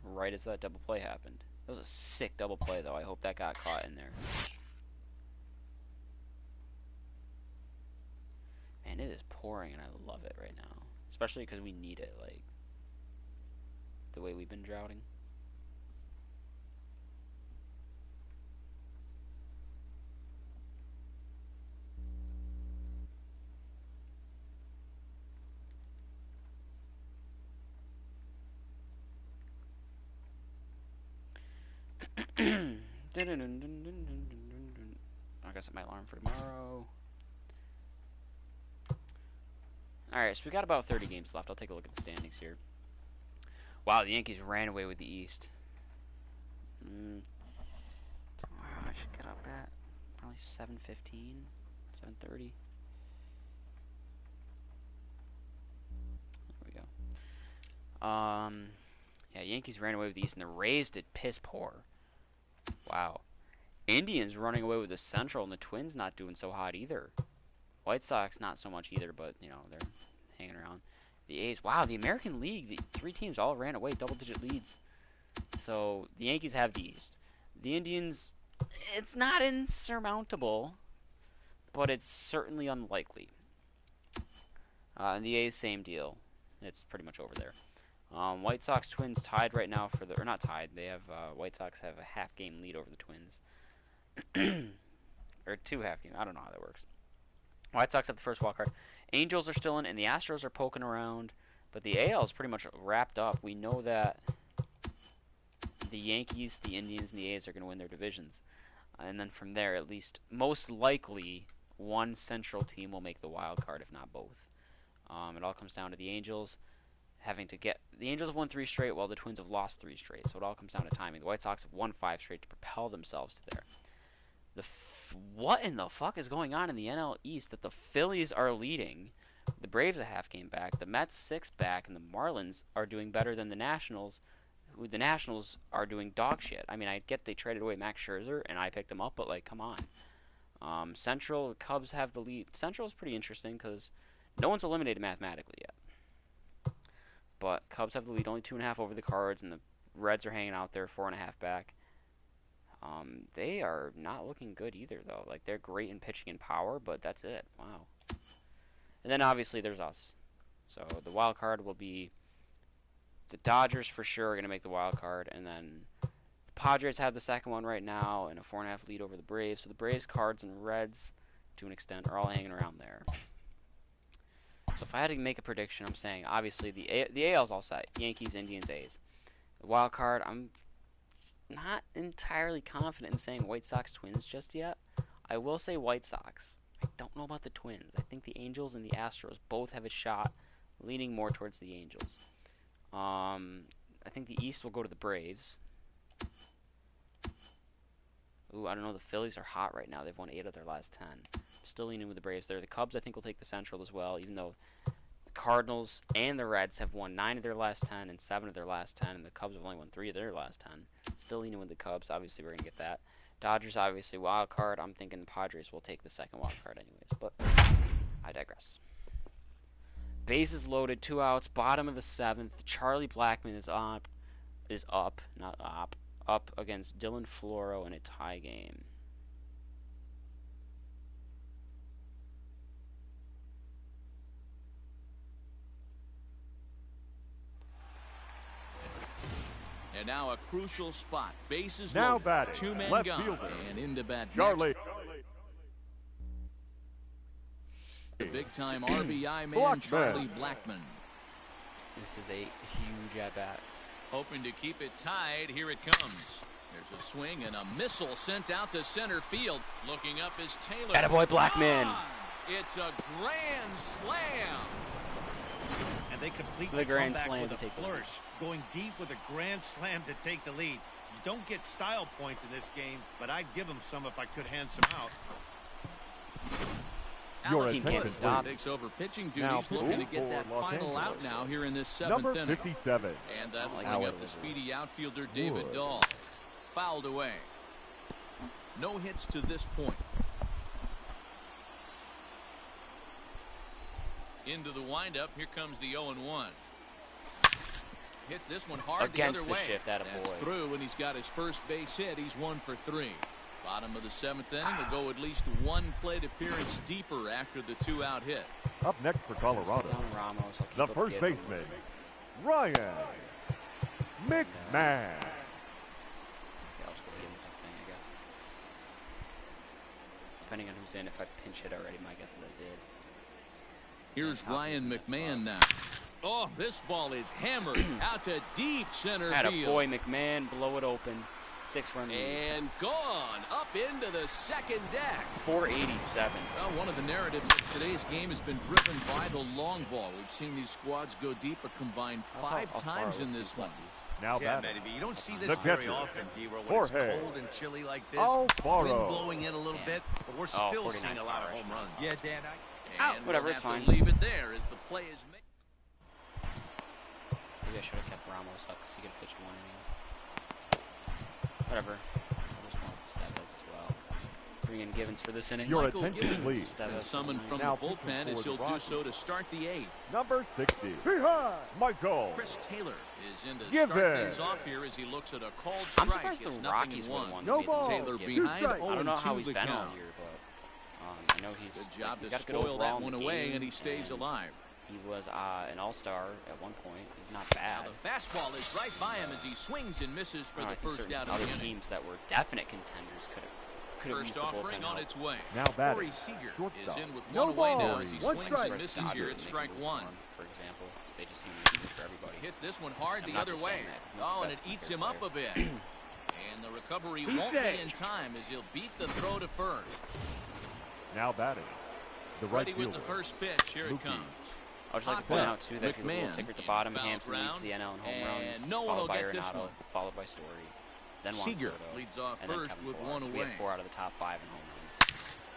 down right as that double play happened. That was a sick double play, though. I hope that got caught in there. Man, it is pouring, and I love it right now. Especially because we need it, like, the way we've been droughting. I gotta set my alarm for tomorrow. Alright, so we got about 30 games left. I'll take a look at the standings here. Wow, the Yankees ran away with the East. Wow, I should get up at probably 7:15, 7:30. There we go. Yeah, Yankees ran away with the East, and the Rays did piss poor. Wow. Indians running away with the Central, and the Twins not doing so hot either. White Sox not so much either, but, you know, they're hanging around. The A's, wow, the American League, the 3 teams all ran away, double-digit leads. So, the Yankees have the East. The Indians, it's not insurmountable, but it's certainly unlikely. And the A's, same deal. It's pretty much over there. White Sox, Twins tied right now for the, or not tied, they have, White Sox have a half-game lead over the Twins. Or 2 half games, I don't know how that works. White Sox have the first wild card. Angels are still in, and the Astros are poking around. But the AL is pretty much wrapped up. We know that the Yankees, the Indians, and the A's are going to win their divisions. And then from there, at least, most likely, one Central team will make the wild card, if not both. It all comes down to the Angels having to get... The Angels have won 3 straight, while the Twins have lost 3 straight. So it all comes down to timing. The White Sox have won 5 straight to propel themselves to there. What in the fuck is going on in the NL East that the Phillies are leading? The Braves a half game back, the Mets 6 back, and the Marlins are doing better than the Nationals, who the Nationals are doing dog shit. I mean, I get they traded away Max Scherzer, and I picked him up, but, like, come on. Central, the Cubs have the lead. Central is pretty interesting because no one's eliminated mathematically yet. But Cubs have the lead, only 2.5 over the Cards, and the Reds are hanging out there, 4.5 back. They are not looking good either, though. Like, they're great in pitching and power, but that's it. Wow. And then, obviously, there's us. So, the wild card will be the Dodgers for sure are going to make the wild card, and then the Padres have the second one right now and a 4.5 lead over the Braves. So, the Braves, Cards, and Reds, to an extent, are all hanging around there. So, if I had to make a prediction, I'm saying, obviously, the AL's all set. Yankees, Indians, A's. The wild card, I'm not entirely confident in saying White Sox Twins just yet. I will say White Sox. I don't know about the Twins. I think the Angels and the Astros both have a shot, leaning more towards the Angels. I think the East will go to the Braves. Ooh, I don't know. The Phillies are hot right now. They've won 8 of their last 10. Still leaning with the Braves there. The Cubs, I think, will take the Central as well, even though the Cardinals and the Reds have won 9 of their last 10 and 7 of their last 10, and the Cubs have only won 3 of their last 10. Still leaning with the Cubs. Obviously, we're going to get that. Dodgers, obviously, wild card. I'm thinking the Padres will take the second wild card anyways, but I digress. Bases loaded, 2 outs, bottom of the 7th. Charlie Blackmon is up against Dylan Floro in a tie game. And now a crucial spot. Bases now loaded. Batting, 2 men left gone. fielder. And into bat Charlie. next. The big-time RBI man, Blackmon. Charlie Blackmon. This is a huge at-bat. Hoping to keep it tied. Here it comes. There's a swing and a missile sent out to center field. Looking up is Taylor. Attaboy, Blackmon. It's a grand slam. And they complete The the grand comeback slam with to a take the flourish, going deep with a grand slam to take the lead. You don't get style points in this game, but I'd give them some if I could hand some out. Your Alex team can't be Wood stopped. takes over pitching Now duties, looking to get for that Los final out Angeles. now here in this 7th Number inning. 57. And that'll like bring how up it the was. speedy outfielder David Wood. Dahl. Fouled away. No hits to this point. Into the windup. Here comes the 0-1. Hits this one hard Against the the other way. shift, attaboy. That's through, and he's got his first base hit. He's 1 for 3. Bottom of the 7th inning. They'll go at least one plate appearance deeper after the 2-out hit. Up next for Colorado, Ramos, the first baseman, Ryan McMahon. Yeah, I'll just go Gibbons next thing, I guess. Depending on who's in, if I pinch hit already, my guess is I did. Here's Ryan McMahon now. Oh, this ball is hammered out to deep center Had a field. boy, McMahon, blow it open. 6-run lead. And gone up into the second deck. 487. Well, one of the narratives of today's game has been driven by the long ball. We've seen these squads go deep a combined 5 times in this one. Now yeah, batting, maybe you don't see this the very catcher, often, D-Row, when Jorge it's cold and chilly like this. Alfaro. Wind blowing in a little Yeah. bit, but we're Oh, still 49 seeing a lot of power, home runs. Yeah, Dan, And Whatever, we'll it's have fine. to leave it there as the play is made. Maybe I should have kept Ramos up because he could have pitched 1 inning. Whatever. I'll just want Estevez as well. Bring in Givens for this inning. Your Michael attention, Gibbons please. is summoned from Now the bullpen as pitching he'll for the do Rockies. so to start the 8th. number 60, behind Michael. Chris Taylor is in to Gibbons. start things off here as he looks at a called I'm strike. surprised the It's Rockies 0-1. would have won. No the ball. Taylor Gibbons. behind strike. 0-2 I don't know how he's the been all count. year, but I know he's Good job he's to got a good spoil overall that in one the away, game, and he stays alive. He was an all-star at one point. He's not Now bad. the fastball is right by him as he swings and misses for I the think first certain out of other the inning. teams that were definite contenders could have used First the offering bullpen on help. its way. Now Corey batting, Seager is shortstop. in with No one away ball. now as he One swings strike. and misses here at strike 1. For example, so they just seem to be for everybody. Hits this one hard I'm the not other just way. saying that, 'cause Oh, and that's it eats fair him up player. a bit. And the recovery won't be in time as he'll beat the throw to first. Now batting, the right Ready with fielder, the first pitch. Here it Luplow. comes. I would just like to Hot point pitch. out too that if you look McMahon ticker at the in bottom, foul Hampson leads ground, the NL in home and runs, no one followed will by get this Arenado, one. followed by Story, then Juan Seager Soto, leads off and then first Kevin with Pillar. one So we away. have 4 out of the top 5 in home runs.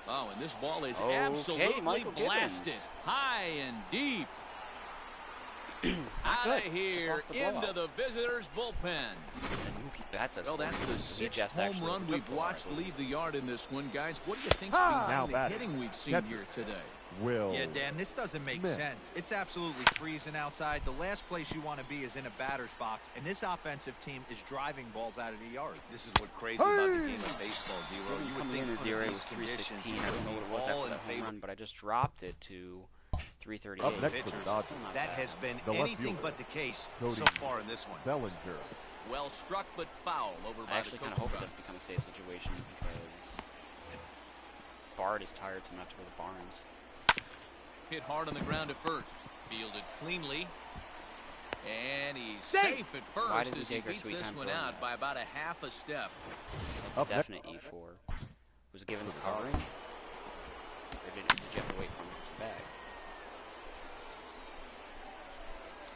Oh, and this ball is Okay, absolutely Michael blasted. Gibbons. High and deep. Out good. of here Just lost the into blowout. the visitors' bullpen. And Mookie Betts has Well, scored. that's the He 6th just home actually run took we've the ball, I watched believe. leave the yard in this one, guys. What do you think's Now behind the batting, hitting we've seen catcher. here today? Will. Yeah, Dan, this doesn't make Smith. sense. It's absolutely freezing outside. The last place you want to be is in a batter's box, and this offensive team is driving balls out of the yard. This is what crazy about the game of baseball, D-Row. Gibbons You would coming think in, his under ERA these was conditions, 316. he I don't would know what be it was all after in that home favor. run, but I just dropped it to 338. Up next for the Pitchers. Dodgers, Still not That bad. has been The left anything fielder, but the case Cody so far in this one. Bellinger. Well struck but foul over I by actually the kind of hope it coaching doesn't become a safe situation because Bard is tired, so I'm going to have to go to Barnes. Hit hard on the ground at first. Fielded cleanly. And he's safe at Why first did we as he take our beats sweet this time one throwing out that? by about a half a step. That's Up a next. definite E4. Was Givens covering? Or did you have to wait for him to bag?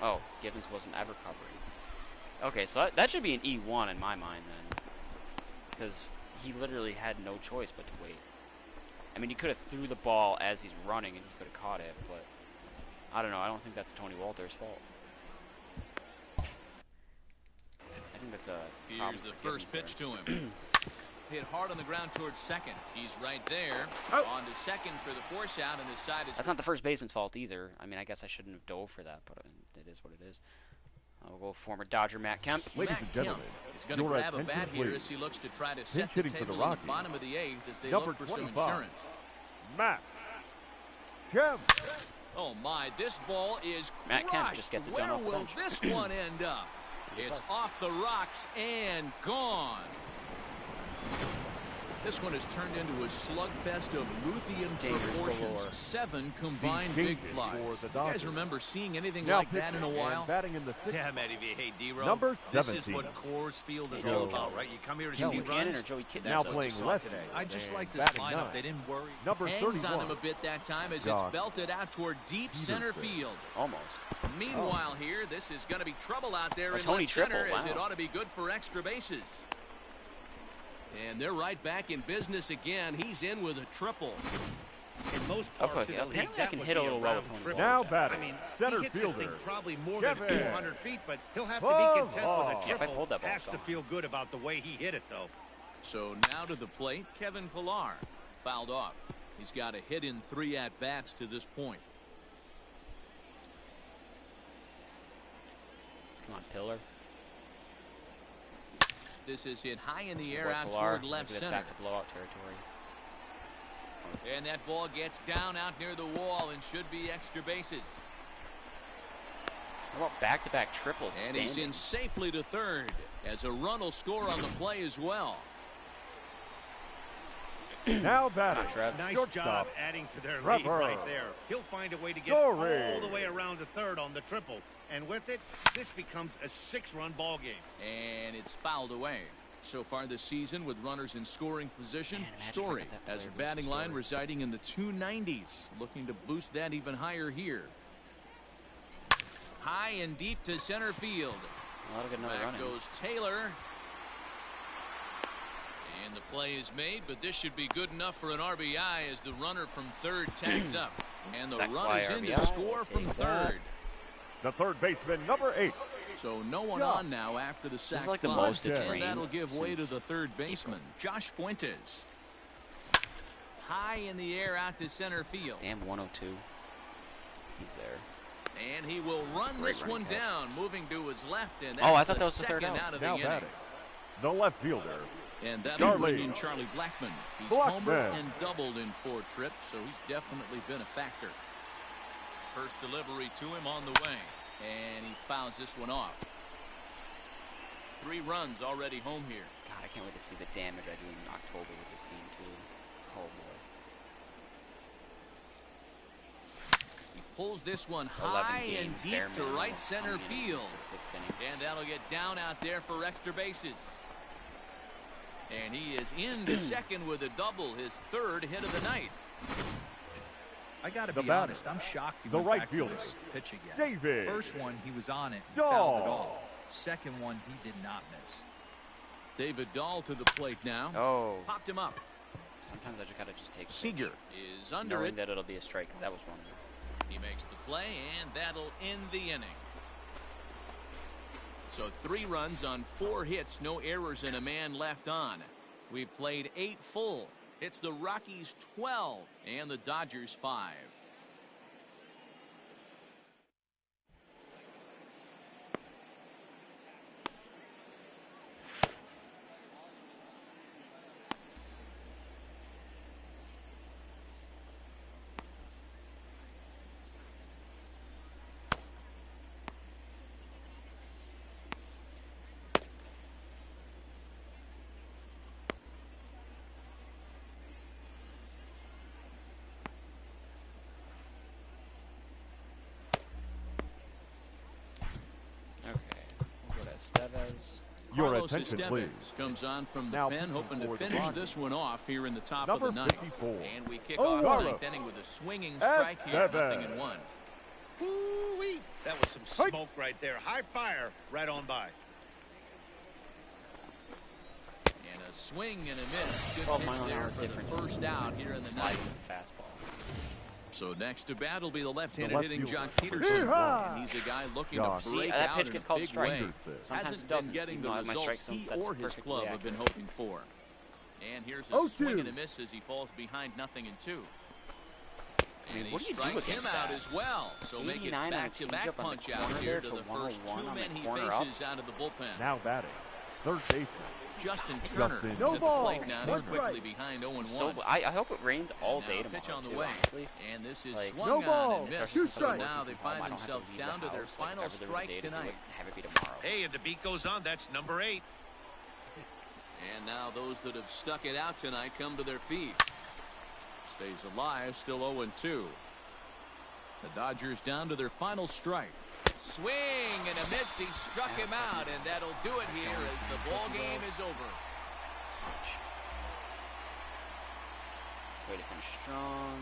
Oh, Givens wasn't ever covering. Okay, so that should be an E1 in my mind then. Because he literally had no choice but to wait. I mean, he could have threw the ball as he's running and he could have caught it, but I don't know. I don't think that's Tony Walter's fault. I think that's a problem Here's the for first Givens pitch there. to him. Hit hard on the ground towards second. He's right there. Oh. On to second for the force out, and his side is. That's not the first baseman's fault either. I mean, I guess I shouldn't have dove for that, but it is what it is. I'll go former Dodger Matt Kemp. Ladies Matt and gentlemen, Kemp is going to your grab a attention, bat here please. as he looks to try to Pinch set the hitting for the table in the Rockies. bottom of the 8th as they Number look for some 25. insurance. Matt Kemp. Oh my, this ball is Matt Kemp crushed. just gets it Where done off the will bench. this one end up? It's off the rocks and gone. This one has turned into a slugfest of Luthian Dangerous proportions. galore. 7 combined These big changes flies. for the You guys Dodgers. remember seeing anything Now like that in a pitching while? and batting in the sixth. Yeah, Matty V. Hey, D-Row. Number This is 17. what Coors Field is Joey all about, Kelly. right? You come here to Joey see Cannon or runs. Joey Kitten? Now That's what we playing saw left. today. I just And like this batting lineup. nine. They didn't worry. Number Hangs 31. on him a bit that time as Josh it's belted out toward deep center Peterson. field. Almost. Meanwhile here, this is going to be trouble out there Oh, in Tony left center triple, as it wow. ought to be good for extra bases. And they're right back in business again. He's in with a triple. In most Okay, parts of the league, apparently I that can would hit a be little well round with Tony triple. Now Walter. batting, I mean, center he hits this thing fielder. probably more than Kevin 400 feet, but he'll have to be Love content with ball. a Yeah, if I triple. pulled that ball, Has to it's feel good about the way he hit it, though. So now to the plate, Kevin Pillar. Fouled off. He's got a hit in 3 at-bats to this point. Come on, Pillar. This is hit high in the air Boy, out Pilar. toward left Maybe that's center. back to blowout territory. And that ball gets down out near the wall and should be extra bases. How about back-to-back triples? And he's in safely to third as a run will score on the play as well. Now batting. Trev. Nice Shortstop. job adding to their lead Trevor. right there. He'll find a way to get Story. all the way around to third on the triple. And with it, this becomes a 6-run ball game. And it's fouled away. So far this season with runners in scoring position, Man, imagine if I Story got that has a player batting versus line Story. residing in the 290s. Looking to boost that even higher here. High and deep to center field. A lot of good another Back run in. goes Taylor. And the play is made, but this should be good enough for an RBI as the runner from third tags up. And the Sack run fly is in to RBI. score We'll from take third. The third baseman, number 8. So no one Yeah. on now after the sack This is like the fly. most it's And rained that'll give way to since the third baseman, Josh Fuentes. High in the air out to center field. Damn, 102. He's there. And he will run great this running one catch. down, moving to his left. And Oh, I that's thought that was the third second out. of the Now inning. batting. The left fielder. And that'll bring Charlie in Charlie Blackmon. He's Blackmon. homered and doubled in 4 trips, so he's definitely been a factor. First delivery to him on the way. And he fouls this one off. 3 runs already home here. God, I can't wait to see the damage I do in October with this team, too. Oh, boy. He pulls this one 11 high games, and bare deep to minimum, right center coming in field. the 6th inning. And that'll get down out there for extra bases. And he is into second with a double, his 3rd hit of the night. I got to The be batter, honest, I'm shocked he the went right back fielder, to this pitch again. David. First one, he was on it and Dahl. fouled it off. Second one, he did not miss. David Dahl to the plate now. Oh, Popped him up. sometimes I just gotta just take a Seager pitch, is under knowing it. that it'll be a strike, because that was one of them. He makes the play, and that'll end the inning. So 3 runs on 4 hits, no errors, and a man left on. We've played 8 full. It's the Rockies 12 and the Dodgers 5. Okay, we'll go to Estevez. Your Carlos attention, Estevez please. comes on from the Now pen, pitching hoping to for the finish Rockies. this one off here in the top Number of the ninth. 54. And we kick Oh, off the Carlos. 9th inning with a swinging strike here, Estevez. 0-1. Woo-wee. That was some smoke right there. High fire right on by. And a swing and a miss. Good 12 pitch mile an there hour for the difference. first out here in the Sliding ninth. fastball. So next to bat will be the left-handed left hitting fielder. Jock Peterson. Yeehaw! And he's a guy looking Jock. to See, break that out pitch in gets a called big strike. way. Sometimes Hasn't it been doesn't, getting even the though my strike results zone he set's or his perfectly club have been accurate. hoping for. And here's a 0-2. swing and a miss as he falls behind 0-2. I mean, And what he do you do strikes him against out that? as well. So make it 89 on a back-to-back changeup on the punch out corner here there to to the first 101 2 on the men he corner up. faces out of the bullpen. Now batting. Third baseman. Justin Turner Justin. is No at the ball. plate now. No He's quickly strike. behind 0-1. So I hope it rains all And day now a tomorrow. pitch on the too, way. honestly. And this is Like, swung no on ball. and missed. Two So strikes. now they Home, find I don't have to themselves leave the down to their house. Like, final if ever there was a strike day to do tonight. it, have it be tomorrow. Hey, and the beat goes on. That's number 8. And now those that have stuck it out tonight come to their feet. Stays alive, still 0-2. The Dodgers down to their final strike. Swing and a miss. He struck him out, and that'll do it here as the ball game is over. Ouch. Way to finish strong.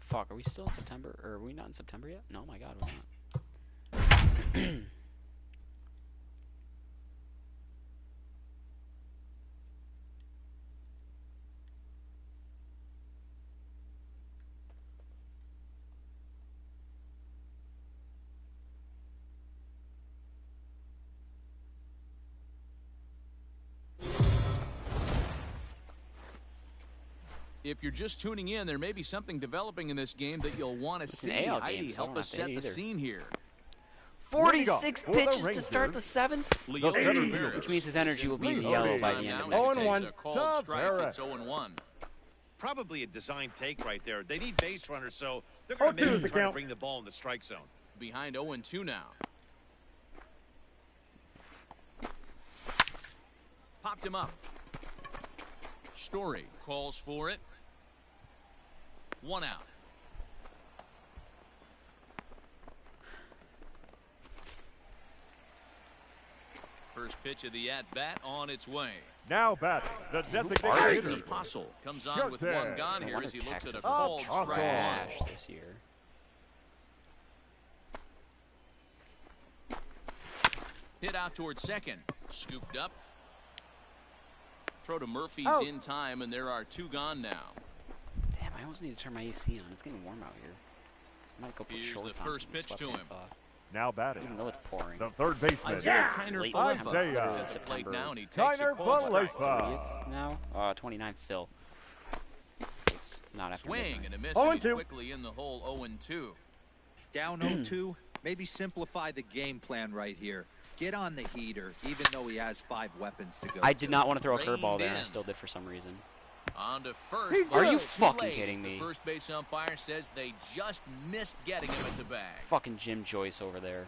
fuck? Are we still in September? Or are we not in September yet? No, my God, we're not. If you're just tuning in, there may be something developing in this game that you'll want to see. AL game, Heidi, so I help don't us have to set the either. scene here. 46 For the pitches to start the Rangers, 7th, Leo center Rivera, fielder. which means his energy will be in Leo yellow by Rivera. the end of Now next he day. takes a called strike. It's 0-1. Probably a design take right there. They need base runners, so they're going to make him try to bring the ball in the strike zone. Behind 0-2 now. Popped him up. Story calls for it. 1 out. First pitch of the at-bat on its way. Now batting, the designated Are hitter. An Apostle comes on with one gone No here wonder as he looks Texas at a is called strike one. trash this year. Hit out towards second. Scooped up. Throw to Murphy's Out. in time, and there are 2 gone now. Damn, I almost need to turn my AC on. It's getting warm out here. I might go put Here's shorts the on. first and pitch to sweatpants him. off, Now batting, even though it's pouring. the third baseman. Isaiah Yeah. Kiner Late Falefa September. is at the plate September. now, and he takes a Kiner called strike. Falefa. 30th now? 29th still. It's not after Swing midnight. and a miss, 0-2. and he's quickly in the hole. 0-2. Down 0-2, maybe simplify the game plan right here. Get on the heater, even though he has 5 weapons to go. I did not want to throw a Reined curveball there, and I in. still did for some reason. On to first. Are you Too fucking late. kidding The me? first base umpire says they just missed getting him at the bag. Fucking Jim Joyce over there.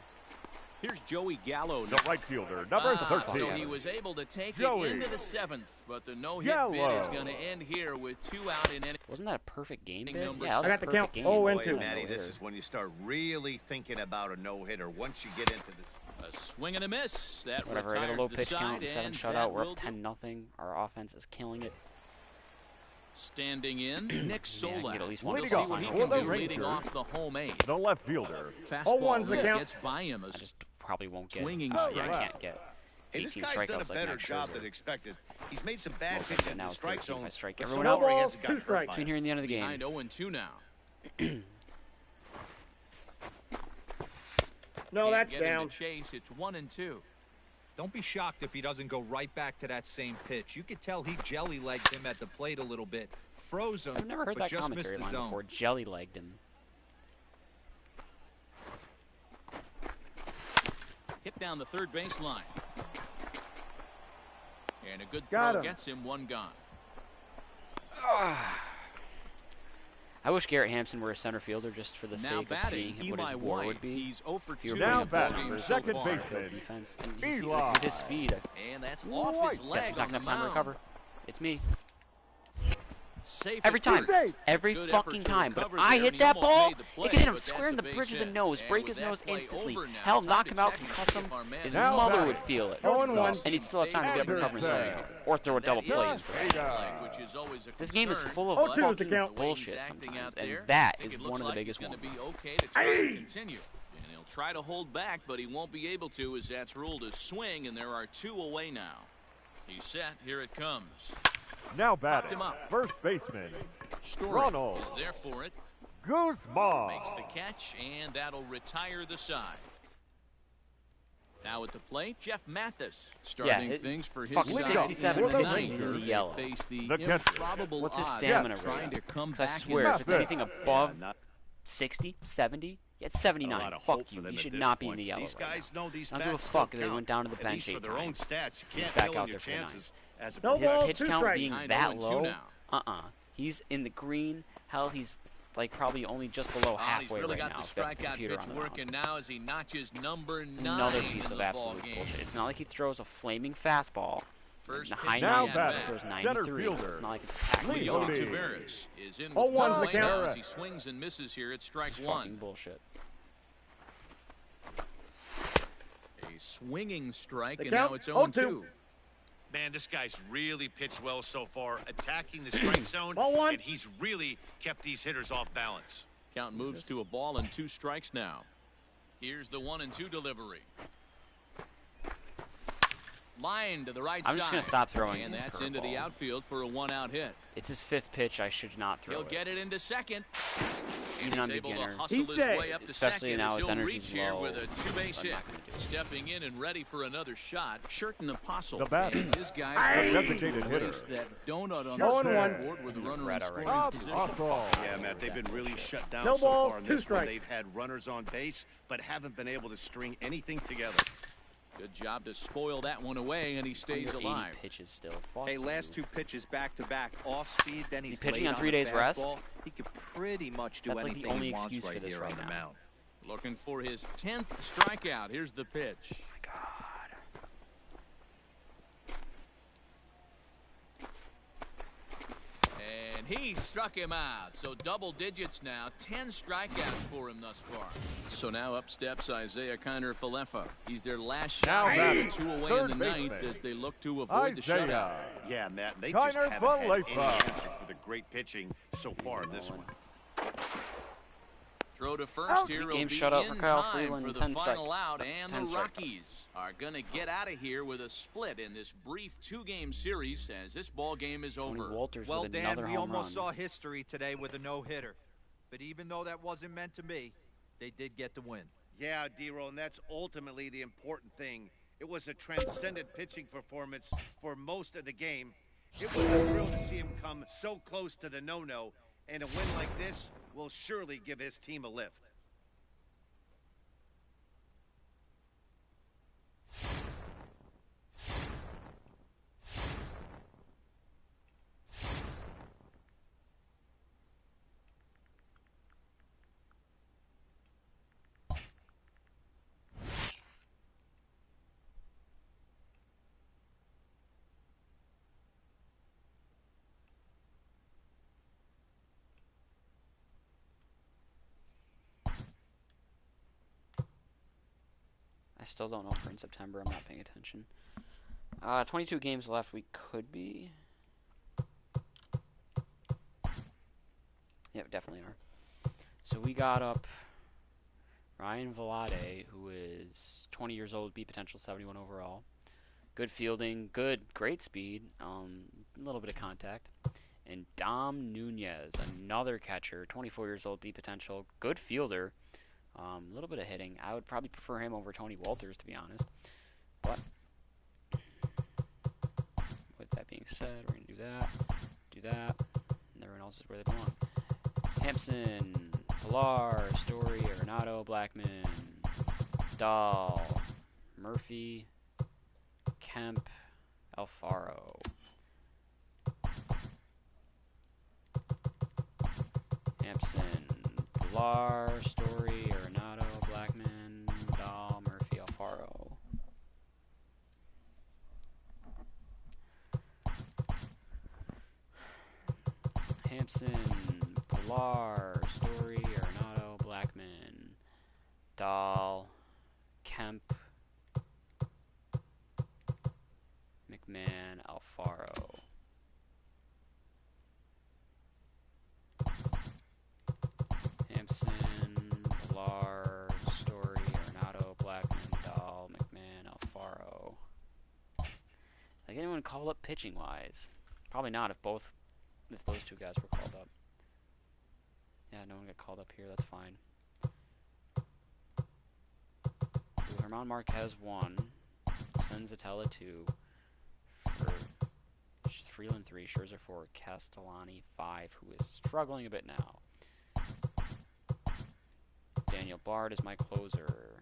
Here's Joey Gallo. The right fielder, number So 13. he was able to take Joey it into the 7th, but the no-hit bid is Gallo. going to end here with 2 out in inning. Wasn't that a perfect game bid? Number Yeah, that was I a got the perfect count. game. Oh, and Boy, two. Matty, No-hitter. this is when you start really thinking about a no-hitter. Once you get into this. A swing and a miss. That Whatever, I got a retires low the pitch count, side, 7 and shutout. that We're will up 10-0. Our offense is killing it. Standing in, Nick Yeah, I can Solak. get at least one We'll Leading see off what he for can the do leading Rangers. off the home 8. The left fielder. Fastball 0-1's the that count. gets by him. I just probably won't get. Swinging Yeah, strike. I can't get Hey, this 18 guy's done a strikeouts like better Max job Scherzer. than expected. He's made some bad Well, pitches but in now the it's strike 13 if I zone. strike but everyone so else. far he Ball, hasn't 2 gotten hurt strikes. by Between it. here and the end of the game. Behind 0-2 now. No, Can't that's get him down. to chase. It's 1-2. Don't be shocked if he doesn't go right back to that same pitch. You could tell he jelly-legged him at the plate a little bit. Froze him, I've never heard but that just missed commentary the line zone. before. Jelly-legged him. Hit down the third base line. And a good Got throw him. gets him 1 gone. I wish Garrett Hampson were a center fielder just for the Now sake of batting, seeing what Eli his war White. would be. He's 0 for If you 2 were Now playing in a the batting, ball ball game versus so second far. baseman. field defense, and you see, Eli. with his speed, And that's White. off his Guess leg there's not on the enough time to mound. recover. It's me. Safe Every at time. first. Every Good effort fucking to time. But if recover I there, hit and he that almost ball, made the it play, can hit him but square in the that's a bridge of the base nose, hit. break And his with that nose play instantly. over now, Hell, time knock to him out, check and concuss see him. if our man His is all mother right. would feel it. 0-1. And he'd still have time to get up and cover his leg. Or throw a double That play. is a flag, which is always a This game is concern. full of 0-2 is the fucking count. The way he's bullshit acting sometimes, out and there, that I think is it looks one of the like biggest he's ones. gonna be okay to try to continue. And he'll try to hold back, but he won't be able to, as that's ruled a swing, and there are 2 away now. He's set. Here it comes. Now batting, him up. first baseman. Story Ronald. is there for it. Guzman. Makes the catch, and that'll retire the side. Now at the plate, Jeff Mathis starting it- things for his fucking side 67 in the pitches, ninth he's as in they yellow. face the The catcher. improbable What's his odds stamina of trying rate? to come 'Cause I back swear, in if it's Mathis. anything above not 60, 70, yeah, it's a 79. lot of Fuck hope you. for them You at should this not be in point. the yellow These right guys now. know these I don't give a bats fuck still if they count, went down to the at bench least for 8 their own times. stats. You can't back fill out in your there for the ninth. chances as a No His ball, pitch 2 count strikes. being Behind that 0-2 low, now. He's in the green. Hell, he's like probably only just below He's halfway really right got now. the If that's the strikeout computer pitch on the mound. working now as he notches number 9 Another piece in of the absolute ball game. bullshit. It's not like he throws a flaming fastball. First The pitch high Now 90s, batting, he throws center 93. So fielder. it's not like it's taxing Lee his Leody arm. Lee. Tavares is in with 0-1's one the play now count. as he swings and misses here at strike It's 1. fucking bullshit. A swinging strike, The and now count, it's 0-2. 0-2. Man, this guy's really pitched well so far, attacking the strike zone, Ball 1. and he's really kept these hitters off balance. Count moves to a ball and 2 strikes now. Here's the 1-2 delivery. Line to the right side. I'm just going to stop throwing. And that's into the outfield for a 1-out hit. It's his 5th pitch. I should not throw He'll get it into second. And Even he's on able beginner. to hustle his way up to Especially second now as his he'll energy's reach here low, with a 2-base so I'm hit. not gonna do it. Stepping in and ready for another shot, Sherton Apostle. The batter. And his guys The ready to designated hitter. race that donut on No the one. board with a He's runner in red scoring already. position. Yeah, Matt, they've been really shut down No so ball, far in 2 this one. strikes. They've had runners on base, but haven't been able to string anything together. Good job to spoil that one away, and he stays Under 80 alive. pitches still. Fuck Hey, you. last 2 pitches back-to-back off speed, then he's pitching late on 3 the days rest? fastball. He could pretty much do That's like the anything only he wants excuse for right this here right on the now. mound. Looking for his 10th strikeout. Here's the pitch. God. And he struck him out. So double digits now. 10 strikeouts for him thus far. So now up steps Isaiah Kiner-Falefa. He's their last Now shot. batting, 2 away third in the ninth baseman, as they look to avoid the shutout. Isaiah. Yeah, Matt, they just Kiner haven't had any Falefa. answer for the great pitching so far in this one. Throw to first Out. here will Game be shutout for in Kyle time Freeland, for the 10 final strike- out, and 10 the strikeouts. Rockies are going to get out of here with a split in this brief 2-game series as this ball game is Tony over. Walters Well, with Dan, another we home almost run. saw history today with a no-hitter. But even though that wasn't meant to be, they did get the win. Yeah, D-Roll, and that's ultimately the important thing. It was a transcendent pitching performance for most of the game. It was a thrill to see him come so close to the no-no, and a win like this will surely give his team a lift. I still don't know if we're in September. I'm not paying attention. 22 games left. We could be. Yep, definitely are. So we got up Ryan Velade, who is 20 years old, B potential 71 overall. Good fielding, great speed, a little bit of contact. And Dom Nunez, another catcher, 24 years old, B potential, good fielder, a little bit of hitting. I would probably prefer him over Tony Walters, to be honest. But with that being said, we're gonna do that, and everyone else is where they belong. Hampson, Pilar, Story, Arenado, Blackman, Dahl, Murphy, Kemp, Alfaro. Hampson, Pilar, Story, Arenado, Blackman, Dahl, Murphy, Alfaro. Hampson, Pilar, Story, Arenado, Blackman, Dahl, Kemp, McMahon, Alfaro. Hampson, Pilar, Story, Arenado, Blackman, Dahl, McMahon, Alfaro. Like anyone called up pitching wise? Probably not if those two guys were called up. Yeah, no one got called up here, that's fine. Herman Marquez 1, Senzatella 2, for Freeland 3, Scherzer 4, Castellani 5, who is struggling a bit now. Daniel Bard is my closer.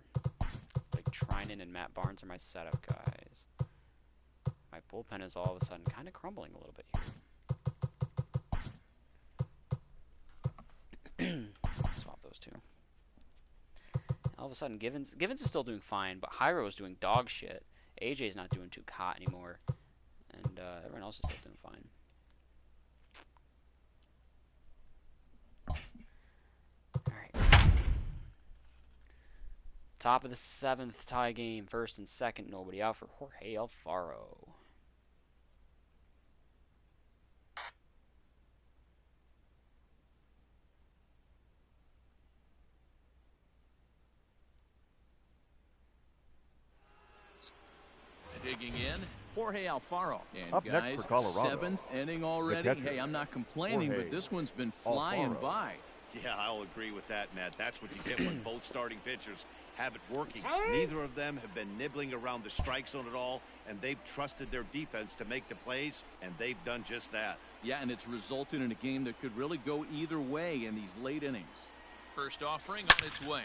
Like Trinan and Matt Barnes are my setup guys. My bullpen is all of a sudden kind of crumbling a little bit here. Swap those two. All of a sudden, Givens is still doing fine, but Hyro is doing dog shit. AJ's not doing too hot anymore, and everyone else is still doing fine. All right. Top of the 7th tie game, first and second, nobody out for Jorge Alfaro. digging in, Jorge Alfaro. And Up next guys, for Colorado, 7th inning already. catcher, Hey, I'm not complaining, Jorge but this one's been flying Alfaro. by. Yeah, I'll agree with that, Matt. That's what you get when both starting pitchers have it working. Neither of them have been nibbling around the strike zone at all, and they've trusted their defense to make the plays, and they've done just that. Yeah, and it's resulted in a game that could really go either way in these late innings. First offering on its way.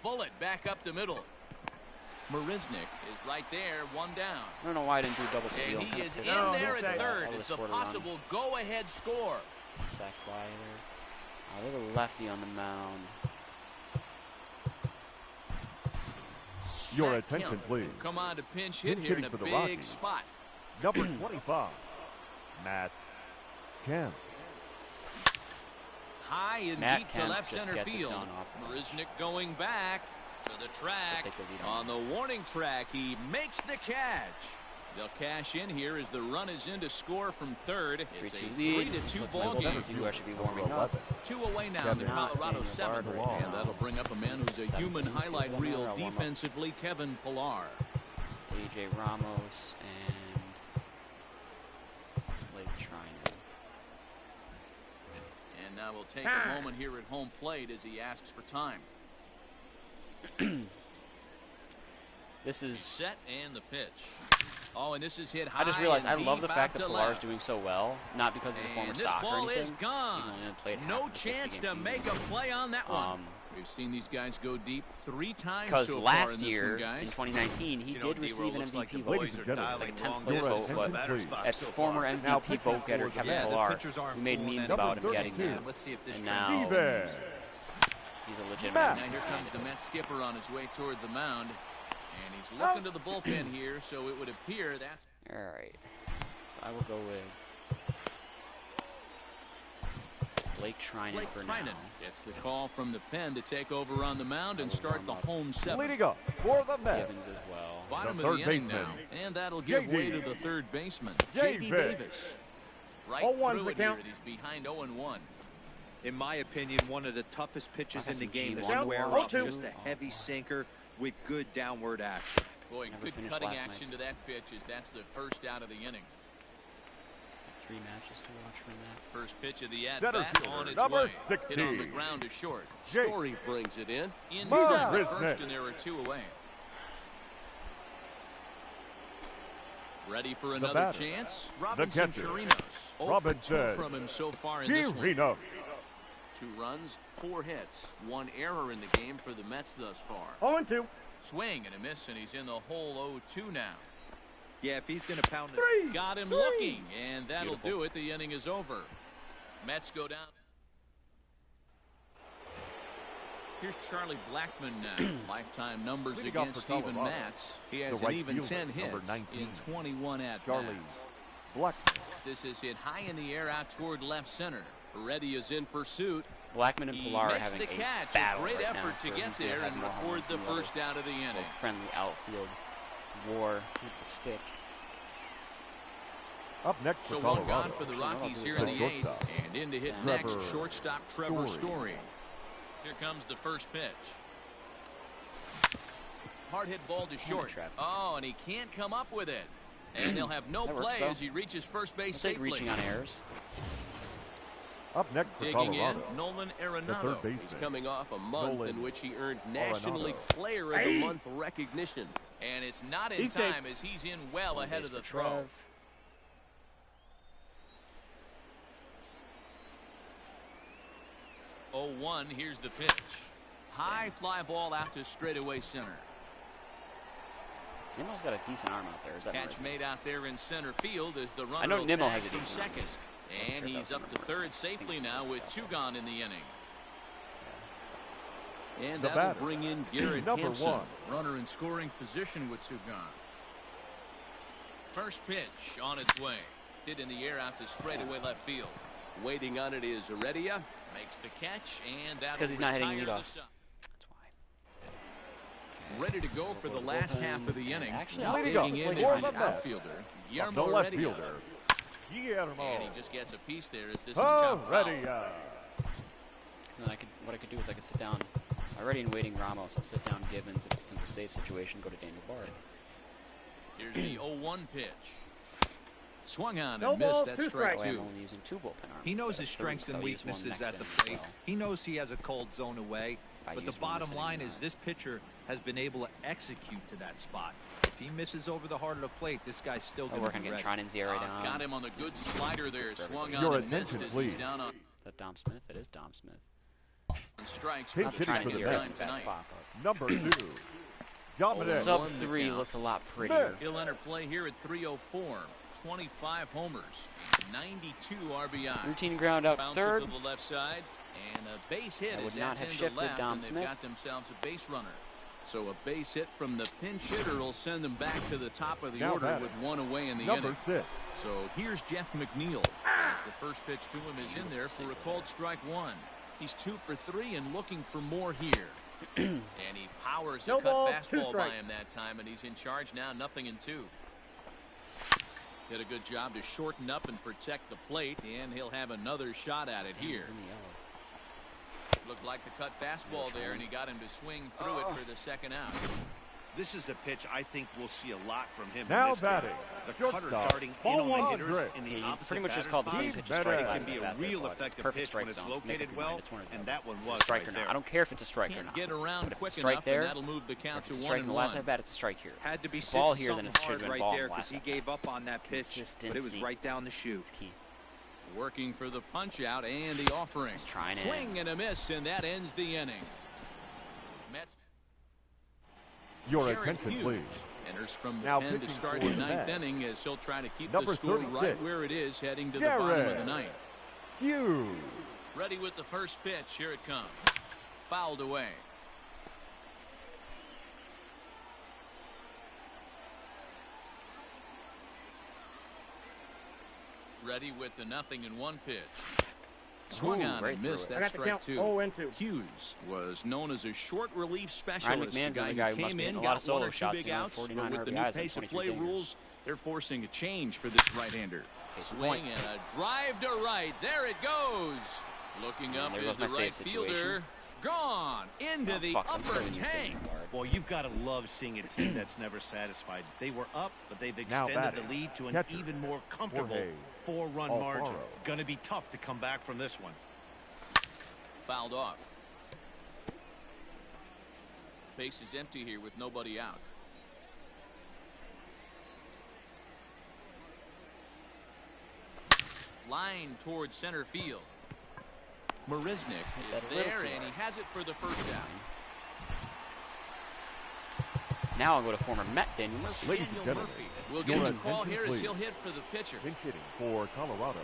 Bullet back up the middle. Marisnik is right there, one down. I don't know why I didn't do double steal. And he is in Kinda pissed there off. at third. All It's the a scored around. possible go-ahead score. Sack fly there. A little lefty on the mound. Your Matt attention, Kemp please. Come on to pinch hit Pinch here in a hitting for the big Rockies. spot. Number 25, Matt Kemp. High and Matt deep Kemp to left just center gets it field. done off the bench. Marisnik going back to the track. Take the lead On the warning track, he makes the catch. They'll cash in here as the run is in to score from third. It's a 3-2 lead. 3-2 Looks ball like game. see who I should be warming Number up. 11. 2 away now in the Kevin. Colorado Not 7th. Daniel Bard right And now. that'll bring up a man who's a 17 human to highlight one reel more. I'll warm up. defensively, Kevin Pillar. AJ Ramos and Blake Triner. And now we'll take a moment here at home plate as he asks for time. This is. Set and the pitch. Oh, and this is hit high. I just realized I and love the deep fact out that to Pilar is left. doing so well, not because he's a former And this soccer or ball anything. is gone. He's only played half No of the 60 chance game to season. make a play on that one. Um, We've seen these guys go deep 3 times Because so far last in this year, one, guys. in 2019, he You know, did D-Roll receive an looks like the MVP boys vote. Ladies are and gentlemen, dialing Like 10th long place distance vote, from but the batter's box That's so former far. Now MVP pitching vote-getter for the Kevin Yeah, the Pillar, pitchers aren't who made fooling memes anyone. about him getting Number that. 32. Let's see if this And trend now Steven. he's a legitimate. Matt. Now here comes the Mets skipper on his way toward the mound. And he's looking to the bullpen here, so it would appear that's... All right, so I will go with Blake Triner Blake for Trinan now. gets the call from the pen to take over on the mound and start the home 7th. Leading up for the Mets, Gibbons as well. Bottom The of third the inning baseman, now. And that'll give JD. way to the third baseman, J.D. J.D. Davis. Right 0-1's through the it here, count. and he's behind 0-1. In my opinion, one of the toughest pitches I in the have game some to G1 square down, up. 0-2. Just a heavy sinker with good downward action. Boy, Never good finished cutting last action night's. to that pitch as that's the first out of the inning. 3 matches to watch from that. First pitch of the Center at-bat fielder, on its number way. Hit on the 16. ground to short. Jake. Story brings it in. In Mark time to Risner. first, and there are 2 away. Ready for another batter, chance? Robinson catcher, Chirinos. 0 for 2 Robinson from him so far in this one. Chirinos. 2 runs, 4 hits, 1 error in the game for the Mets thus far. 0-2. Swing and a miss, and he's in the hole 0-2 now. Yeah, if he's going to pound this. Got him Three. looking, and that'll Beautiful. do it. The inning is over. Mets go down. Here's Charlie Blackmon now. Lifetime numbers Leading off against for Steven Colorado, Matz. He has the an right even fielder, 10 number hits 19, in 21 at-bats. Charlie Blackmon. This is hit high in the air out toward left center. Reddy is in pursuit. Blackman and He Pilar are makes having the a catch. battle A great right effort now to for get who's gonna there have and more home record runs the than other. first out of the inning. Little friendly outfield war with the stick. Up next for So Colorado, one gone for the Rockies here in the Shortstop. 8th. And in to hit Trevor next, shortstop Trevor Story. Story. Here comes the first pitch. Hard hit ball to short. trap. Oh, and he can't come up with it. And they'll have no That works, play though. as he reaches first I'll base take safely. reaching on errors. Up next for Digging Colorado, in, Nolan the Arenado. third baseman. He's coming off a month Nolan in which he earned National Arenado. League Player of the Month recognition. And it's not in He's time as he's in well Second ahead base of the for throw. Trev. Oh, 1, here's the pitch. High fly ball out to straightaway center. Nimmo's got a decent arm out there. Is that Catch right? made out there in center field as the runner I know will Nimmo tag has a from decent arm. second. And Let's check he's out up the to numbers. third I safely think now it's with just 2 out. gone in the inning. And The that'll batter, bring in Garrett number Hansen, 1. runner in scoring position with 2 gone. First pitch on its way. Hit in the air out to straightaway left field. Waiting on it is Heredia. Makes the catch, and that'll 'cause he's not hitting retire leadoff. the sub. That's why. Ready to go for the last half of the inning. Actually, Now I'll digging take in it is for the the Mets. outfielder, Up the Guillermo left Heredia. fielder, Guillermo And he just gets a piece there as this is chopped foul. Heredia. And then what I could do is I could sit down. Already in waiting Ramos, I'll sit down Gibbons if it's a safe situation. Go to Daniel Bard. Here's the 0-1 pitch. Swung on No and ball, missed. That's two strike strikes. I'm two. only using 2 bullpen arms. He knows instead his of 3, strengths so and I'll use one weaknesses next at the inning as plate. well. He knows he has a cold zone away. If I But the use one bottom this inning, line or is not. this pitcher has been able to execute to that spot. If he misses over the heart of the plate, this guy's still Oh, going we're to going be to get ready. Tronen's ERA down. Got him on the good slider there. Swung on Your and missed attention, as please. he's down on Is that Dom Smith? It is Dom Smith. strikes Pitch for Not the the hitting Tronen's for the second ERA Mets. time is a bad tonight. spot, but Number 2. Dominic. Sub- sub One the 3 count. looks a lot prettier. He'll enter play here at 304. 25 homers, 92 RBI. Routine ground out Bounce third. it to the left side, and a base hit I would as not that's have into shifted left, Dom and they've Smith. got themselves a base runner. So a base hit from the pinch hitter will send them back to the top of the Now order batting. with 1 away in the Number inning. 6. So here's Jeff McNeil as the first pitch to him is in there for a called strike 1. He's 2 for 3 and looking for more here. And he powers the No cut ball, 2 fastball by strikes. him that time, and he's in charge now, 0-2. Did a good job to shorten up and protect the plate, and he'll have another shot at it here. In the yellow. Looked like the cut fastball there, and he got him to swing through it for the second out. This is a pitch I think we'll see a lot from him. Now in this batting. game. The Shortstop, cutter darting in ball on the one. hitters Andre. in the Yeah, you opposite pretty much just batter's called the box. same pitch to Better. strike It last can be at a bat there, real but effective perfect pitch strike when it's zones. Make it located your well, mind. It's one or the and other. that one It's a was strike right or there. not. I don't care if it's a strike or Can't not. get around But if quick it's a strike enough, there, and that'll move the If count to it's a strike in 1-1. the last at bat, it's a strike here. Had to be Ball sitting here, then something it should hard have been right ball there last because he at bat. gave up on that pitch, but it was Consistency. right down the chute. It's key. Working for the punch out and the offering. He's trying it. Swing and a miss, and that ends the inning. Mets Your Jared attention, Hughes please. enters from the Now pen to pitching start for the the 9th Mets. inning as he'll try to keep Number the score right 36. where it is heading to the bottom of the Jared 9th. Hughes. Ready with the first pitch. Here it comes. Fouled away. Ready with the 0-1 pitch. Swung Ooh, on right and through missed. it. That's strike 2. 0-2. Hughes was known as a short relief Ryan specialist. McMahon's The the guy guy who who must came be in, in a lot of got 1 solo or 2 shots, big you know, outs, but 49 with the new RBIs and pace of 23 play dingers. rules, they're forcing a change for this right-hander. Case in Swing point. and a drive to right. There it goes. Looking up there is goes the my right save fielder. situation. Gone into Oh, the fuck, I'm upper still using tank. the guard. Well, you've got to love seeing a team that's never satisfied. They were up, but they've Now extended the batting. lead to an Catcher, even more comfortable Jorge 4-run Alfaro. margin. Going to be tough to come back from this one. Fouled off. Base is empty here with nobody out. Line towards center field. Marisnik is that a little there, too and he hard. has it for the first out. Now I'll go to former Met Daniel Murphy. Ladies and Daniel gentlemen, Murphy will get your the call attention, here as please. he'll hit for the pitcher. Pinch hitting for Colorado.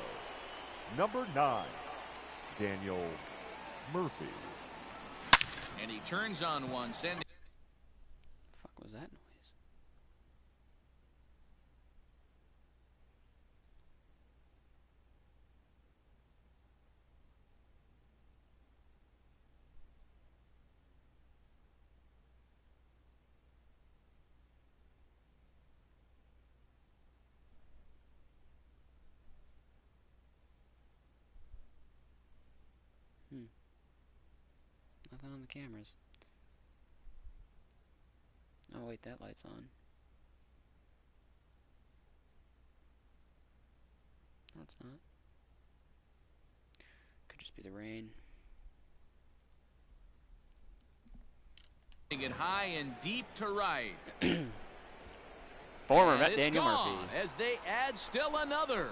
Number 9. Daniel Murphy. And he turns on one, sending. Fuck was that noise? Nothing on the cameras. Oh wait, that light's on. No, it's not. Could just be the rain. It high and deep to right. Former And Met it's Daniel gone Murphy. as they add still another.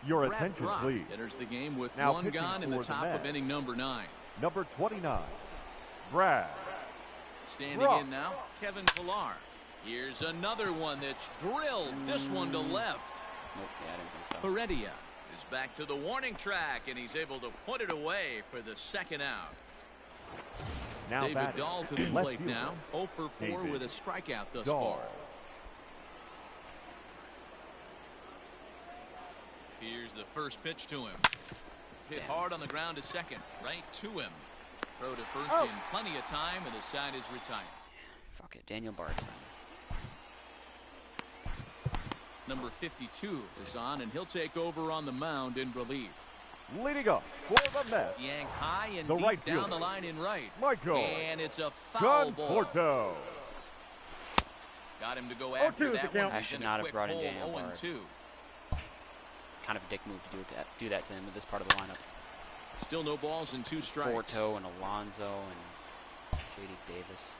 Your Brad attention, Brock please. enters the game with Now one pitching gone in the for the top of Mets. inning number 9. Number 29. Brad. Standing Brock. in now, Kevin Pillar. Here's another one that's drilled. This one to left. Nope, yeah, I didn't think so. Heredia is back to the warning track, and he's able to put it away for the second out. Now David batting. Dahl to the Left plate fielder. now. 0 for 4 David with a strikeout thus Dahl. far. Here's the first pitch to him. Hit Damn. hard on the ground to second. Right to him. Throw to first Oh. in plenty of time, and the side is retired. Fuck it, Daniel Bard's on. Number 52 is on, and he'll take over on the mound in relief. Leading up for the Mets, Yanked high and the deep right down fielder, the line in right. Michael And it's a foul ball. Conforto. Got him to go after that one. I He's should in a not have quick brought in hole, Daniel 0-2. Kind of a dick move to do that to him with this part of the lineup. Still no balls and 2 strikes. Forto and Alonso and J.D. Davis.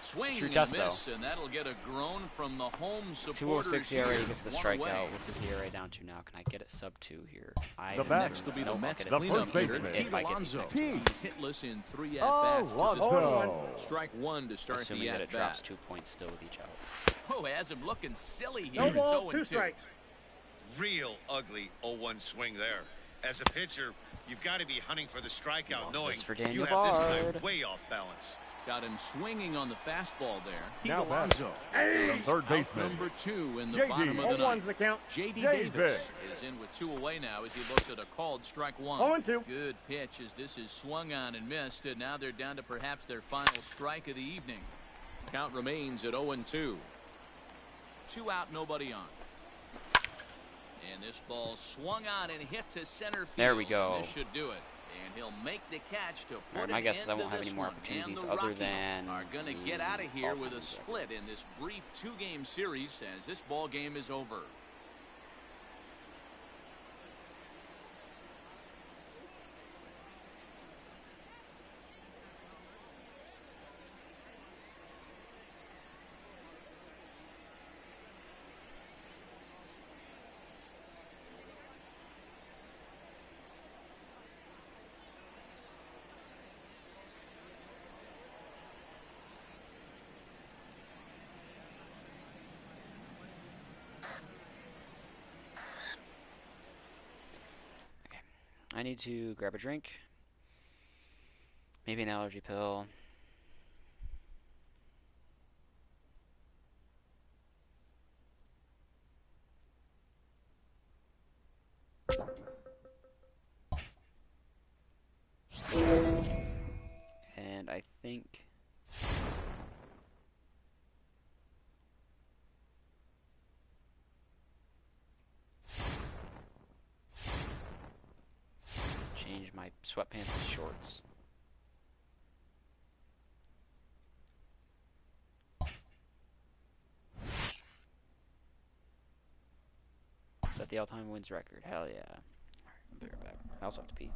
Swing True and test, miss, and that'll get a groan from the home supporters. 206 ERA here. gets the One strikeout. away. What's his ERA down to now? Can I get it sub 2 here? Next will be the Mets the cleanup first hitter, baseman, Pete Alonso. Pete. He's hitless in 3 at-bats to this Alonso. point. Strike 1 to start Assuming the that it at-bat. drops 2 points still with each out. Oh, has him looking silly here. It's 0-2. Real ugly 0-1 swing there. As a pitcher, you've got to be hunting for the strikeout, knowing this for you Daniel have this guy Bard. way off balance. Got him swinging on the fastball there. Pete Now Alonso. the third Out baseman, number 2 in the J.D. bottom of the ninth. the count. J.D. Davis. Davis is in with 2 away now as he looks at a called strike 1. 0-2. Good pitch as this is swung on and missed, and now they're down to perhaps their final strike of the evening. Count remains at 0-2. 2 out, nobody on. And this ball swung on and hit to center field. There we go. And this should do it. And he'll make the catch to put my an guess is I end won't to have this any more one. And opportunities the other Rockies than are going to the get out of here with a all-time split in this brief 2-game series as this ball game is over. I need to grab a drink. Maybe an allergy pill. And I think change my sweatpants to shorts. Is that the all-time wins record? Hell yeah. Alright, I'll be right back. I also have to pee.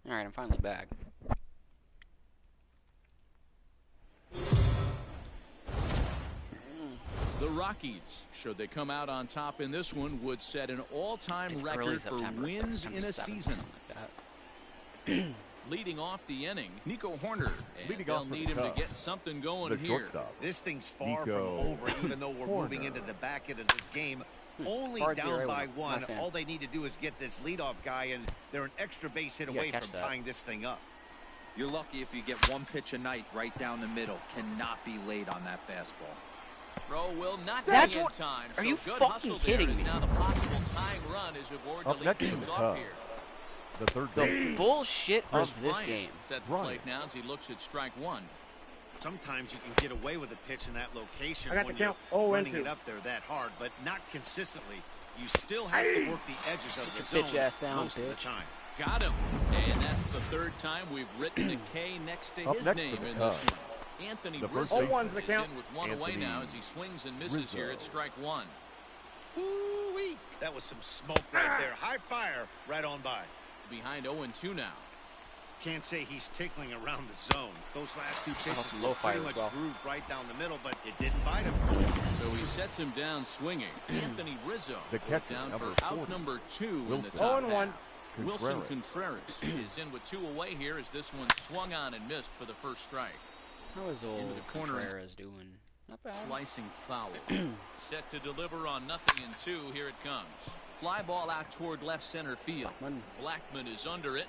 Alright, I'm finally back. The Rockies, should they come out on top in this one, would set an all-time It's early record for September. It's like wins September in a 7th or season. something like that. Leading off the inning, Nico Horner. And Leading they'll off for need the him to Cubs, get something going the here. shortstop. This thing's far Nico from over, even though we're moving Horner. into the back end of this game. Only Cards down here, by not a one. fan. All they need to do is get this leadoff guy, and they're an extra base hit You gotta away catch from that. tying this thing up. You're lucky if you get one pitch a night right down the middle. Cannot be late on that fastball. Throw will not That's be in what- time. are So you good fucking hustle kidding there me? is now the possible tying run as you board to Up lead next to things the off Cubs, here. the third The baseman. bullshit Chris of this Bryant game. is at the Bryant. plate now as he looks at strike one. Sometimes you can get away with a pitch in that location I got when the you're count. Oh, running and it two. up there that hard, but not consistently. You still have to work the edges of the Pitch zone ass down, most of the pitch. time. Got him. And that's the third time we've written a K next to Up his next to name the in this Cubs. one. Anthony The first Rizzo baseman. is in with one away Anthony now as he swings and misses Rizzo. here at strike one. Woo-wee. That was some smoke right there. High fire right on by. Behind 0-2 now. Can't say he's tickling around the zone. Those last two pitches That's were low fire pretty as much well. grooved right down the middle, but it didn't bite him. So he sets him down swinging. Anthony Rizzo The goes catcher, down number for out 40. number 2 in the Wilson. top 0-1. half. Wilson Contreras. Contreras is in with 2 away here as this one swung on and missed for the first strike. How is Into old the corner. Contreras doing? Not bad. Slicing foul. Set to deliver on 0-2. Here it comes. Fly ball out toward left center field. Blackman. Blackman is under it.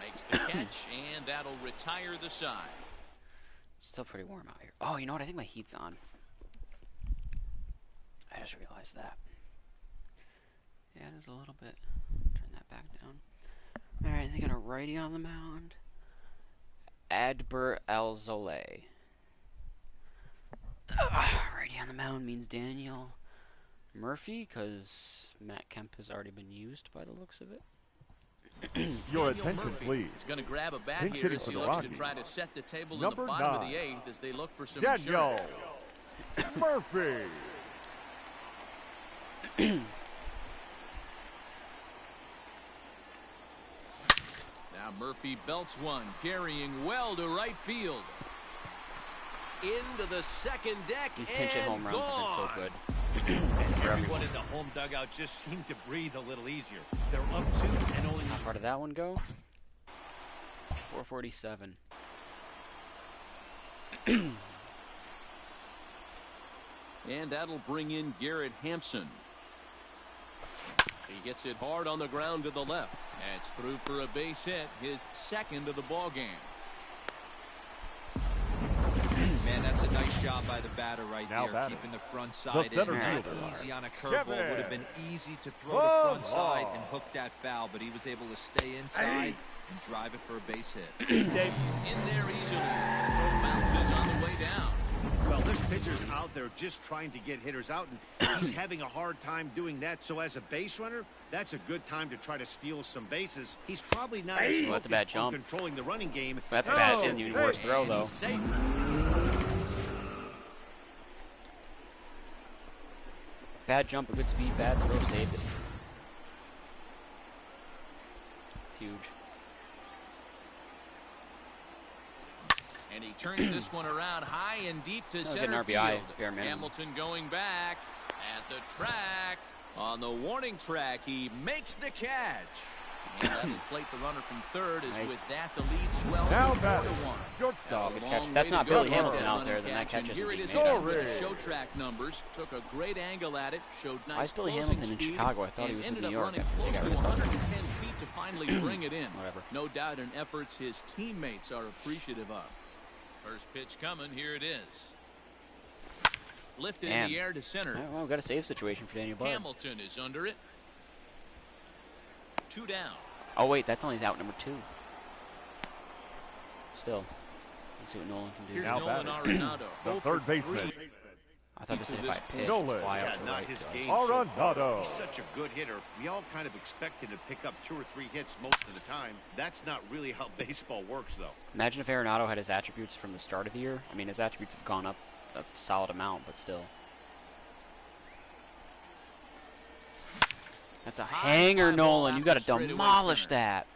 Makes the catch, and that'll retire the side. It's still pretty warm out here. Oh, you know what? I think my heat's on. I just realized that. Yeah, it is a little bit. Turn that back down. Alright, they got a righty on the mound. Adbert Alzole. Righty on the mound means Daniel Murphy, because Matt Kemp has already been used by the looks of it. Your Daniel attention, Murphy please. is going to grab a bat Pink here hitting as for he the looks to Rockies. try to set the table Number in the bottom of 9. the 8th as they look for some Daniel insurance. Murphy. Now Murphy belts one, carrying well to right field. Into the second deck These pinch hit and home runs have been so gone. good. Everyone in the home dugout just seemed to breathe a little easier. They're up 2 and only How far did that one go? 447. And that'll bring in Garrett Hampson. He gets it hard on the ground to the left. That's through for a base hit, his second of the ball game. Man, that's a nice job by the batter right Now there, batting. keeping the front side in. center Not fielder. easy on a Kevin. curveball. Would have been easy to throw the front side ball. and hook that foul, but he was able to stay inside and drive it for a base hit. In there easily. Throw bounces on the way down. Well, this pitcher's out there just trying to get hitters out, and he's having a hard time doing that. So as a base runner, that's a good time to try to steal some bases. He's probably not as Well, that's a bad focused on jump. controlling the running game. That's No. bad. Didn't even worse throw, And though. he's safe. Bad jump, a good speed, bad throw, saved it. It's huge. And he turns this one around high and deep to was center an RBI, field. bare minimum. Hamilton going back at the track. On the warning track, he makes the catch. And that'll plate the runner from third as Nice. with that the lead swells Now to 4-1. batting. Had Shortstop. a Good long catch. way That's to not go Billy to Hamilton that out running there, then that catch, catch and isn't here it being is made. again with Sorry. the show track numbers. Took a great angle at it, showed nice Why is Billy closing Hamilton in speed, Chicago? I thought he and was in ended New up York running after they close got to rid of Sussman. 110 feet to finally bring it in. Whatever. No doubt in efforts his teammates are appreciative of. First pitch coming, here it is. Lifted in Damn. the air to center. Alright, well, got a save situation for Daniel Bud. Hamilton is under it. 2 down. Oh, wait, that's only out number 2. Still. Let's see what Nolan can do. Here's Now Nolan batting. Arenado. The 0 third for baseman. 3. I thought this Equal if I this pitched, Nolan. fly Yeah, out to not right. his so game Arenado. so far. He's such a good hitter. We all kind of expect him to pick up 2 or 3 hits most of the time. That's not really how baseball works, though. Imagine if Arenado had his attributes from the start of the year. I mean, his attributes have gone up a solid amount, but still. That's a High hanger, fly ball Nolan. You out got to to straightaway demolish center. that.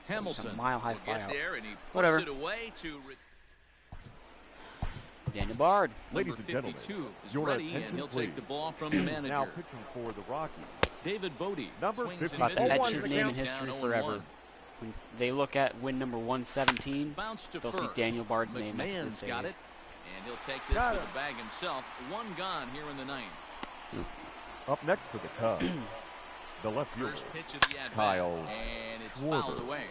Hamilton mile high will fly get out. there, and he puts Whatever. it away to Daniel Bard. Ladies number and gentlemen, 52 is your ready, and attention, he'll take please. the ball from the manager. Now pitching for the Rockies. David Bodie Number swings and 50. About to misses. etch one his to name in count. history Down 0-1. forever. When they look at win number 117, Bounce to they'll see first. Daniel Bard's name next to the McMahon's save. got it, and he'll take this Got to it. the bag himself. One gone here in the ninth. Up next for the Cubs, the left fielder. First pitch of the at-bat, Kyle and it's Schwarber. fouled away.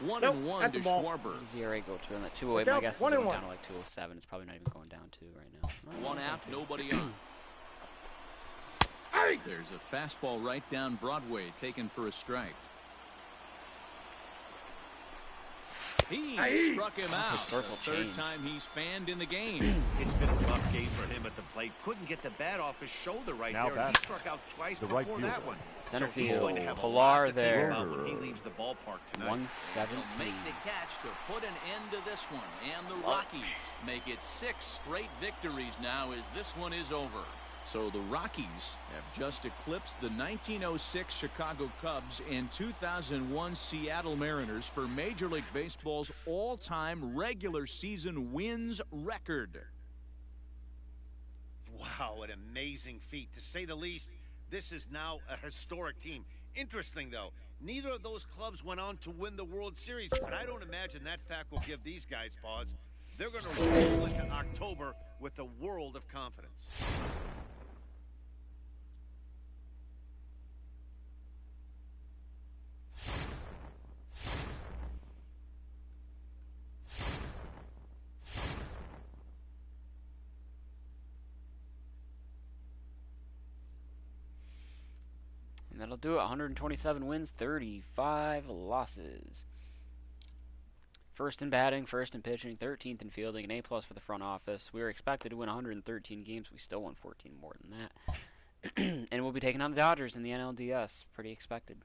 1-1 to Schwarber. Easy ERA go to, and that 208. Look My out, guess is 1 going and down 1. to like 207. It's probably not even going down to right now. One out, nobody on. There's a fastball right down Broadway, taken for a strike. He struck him out. circle The third change. time he's fanned in the game. It's been a rough game for him at the plate. Couldn't get the bat off his shoulder right Now there. And he batting. struck out twice The before right that fielder. one. Center so he's going to field, have a Pilar lot to there. think about when he leaves the ballpark tonight. 117. He'll make the catch to put an end to this one. And the Rockies make it 6 straight victories now as this one is over. So the Rockies have just eclipsed the 1906 Chicago Cubs and 2001 Seattle Mariners for Major League Baseball's all-time regular season wins record. Wow, an amazing feat. To say the least, this is now a historic team. Interesting, though, neither of those clubs went on to win the World Series, but I don't imagine that fact will give these guys pause. They're going to roll into October with a world of confidence. And that'll do it. 127 wins, 35 losses. First in batting, first in pitching, 13th in fielding, an A+ for the front office. We were expected to win 113 games. We still won 14 more than that. And we'll be taking on the Dodgers in the NLDS. Pretty expected.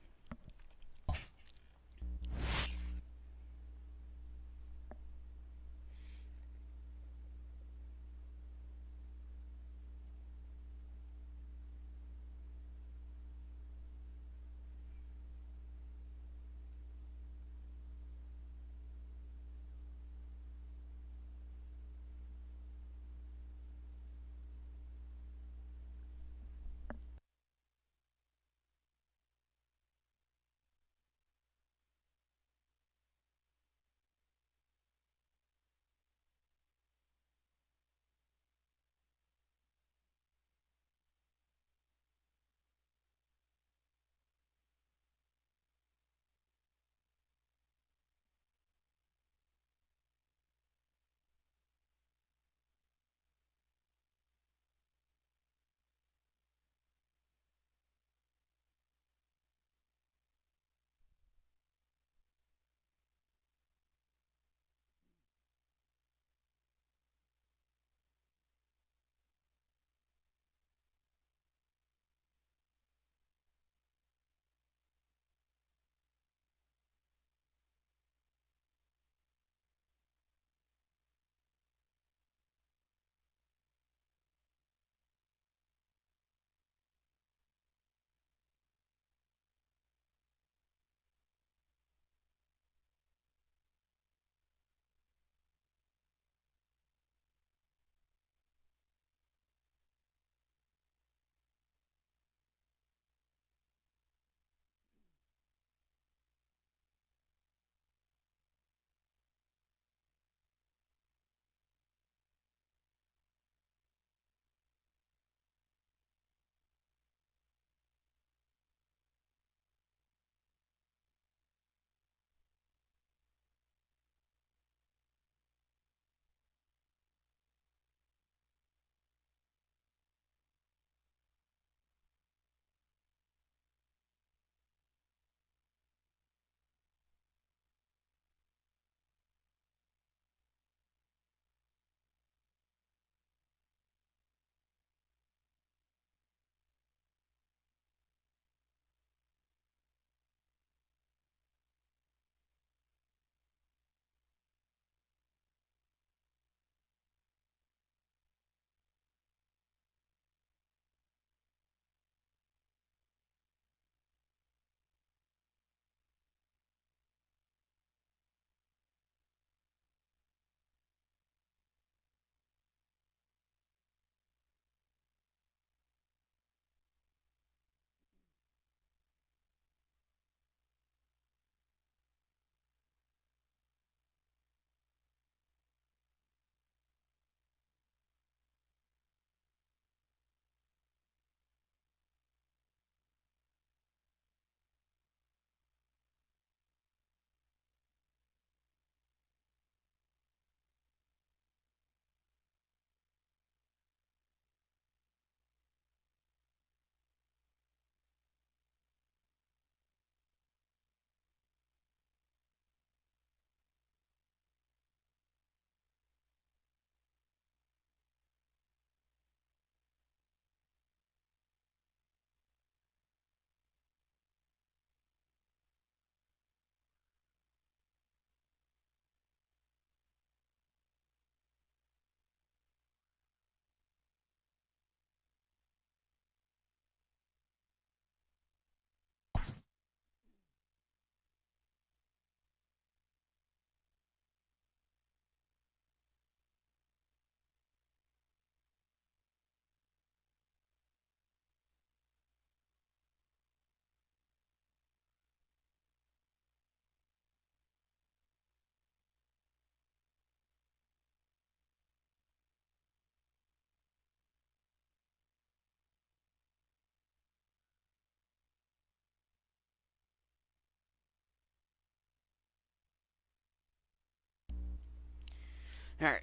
All right.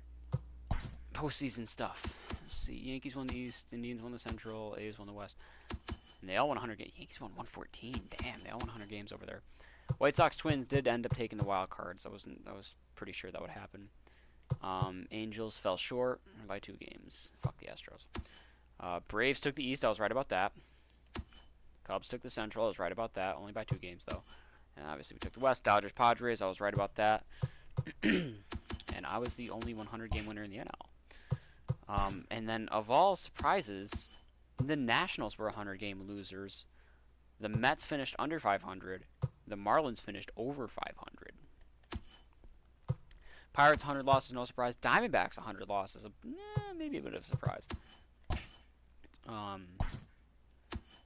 Postseason stuff. Let's see. Yankees won the East. Indians won the Central. A's won the West. And they all won 100 games. Yankees won 114. Damn, they all won 100 games over there. White Sox Twins did end up taking the wild cards. I was pretty sure that would happen. Angels fell short by 2 games. Fuck the Astros. Braves took the East. I was right about that. Cubs took the Central. I was right about that. Only by 2 games, though. And obviously, we took the West. Dodgers, Padres. I was right about that. And I was the only 100-game winner in the NL. And then, of all surprises, the Nationals were 100-game losers. The Mets finished under 500. The Marlins finished over 500. Pirates 100 losses, no surprise. Diamondbacks 100 losses, maybe a bit of a surprise.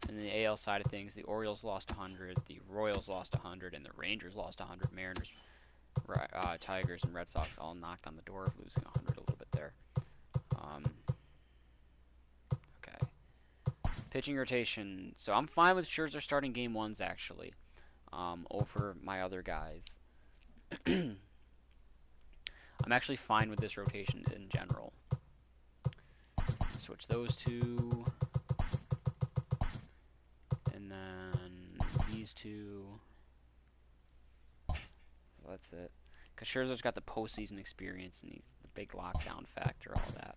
In the AL side of things, the Orioles lost 100, the Royals lost 100, and the Rangers lost 100. Mariners, Tigers, and Red Sox all knocked on the door of losing 100 a little bit there. Okay. Pitching rotation. So I'm fine with Scherzer starting game 1s, actually, over my other guys. I'm actually fine with this rotation in general. Switch those 2. And then these 2. That's it. Because Scherzer's got the postseason experience and the big lockdown factor, all that.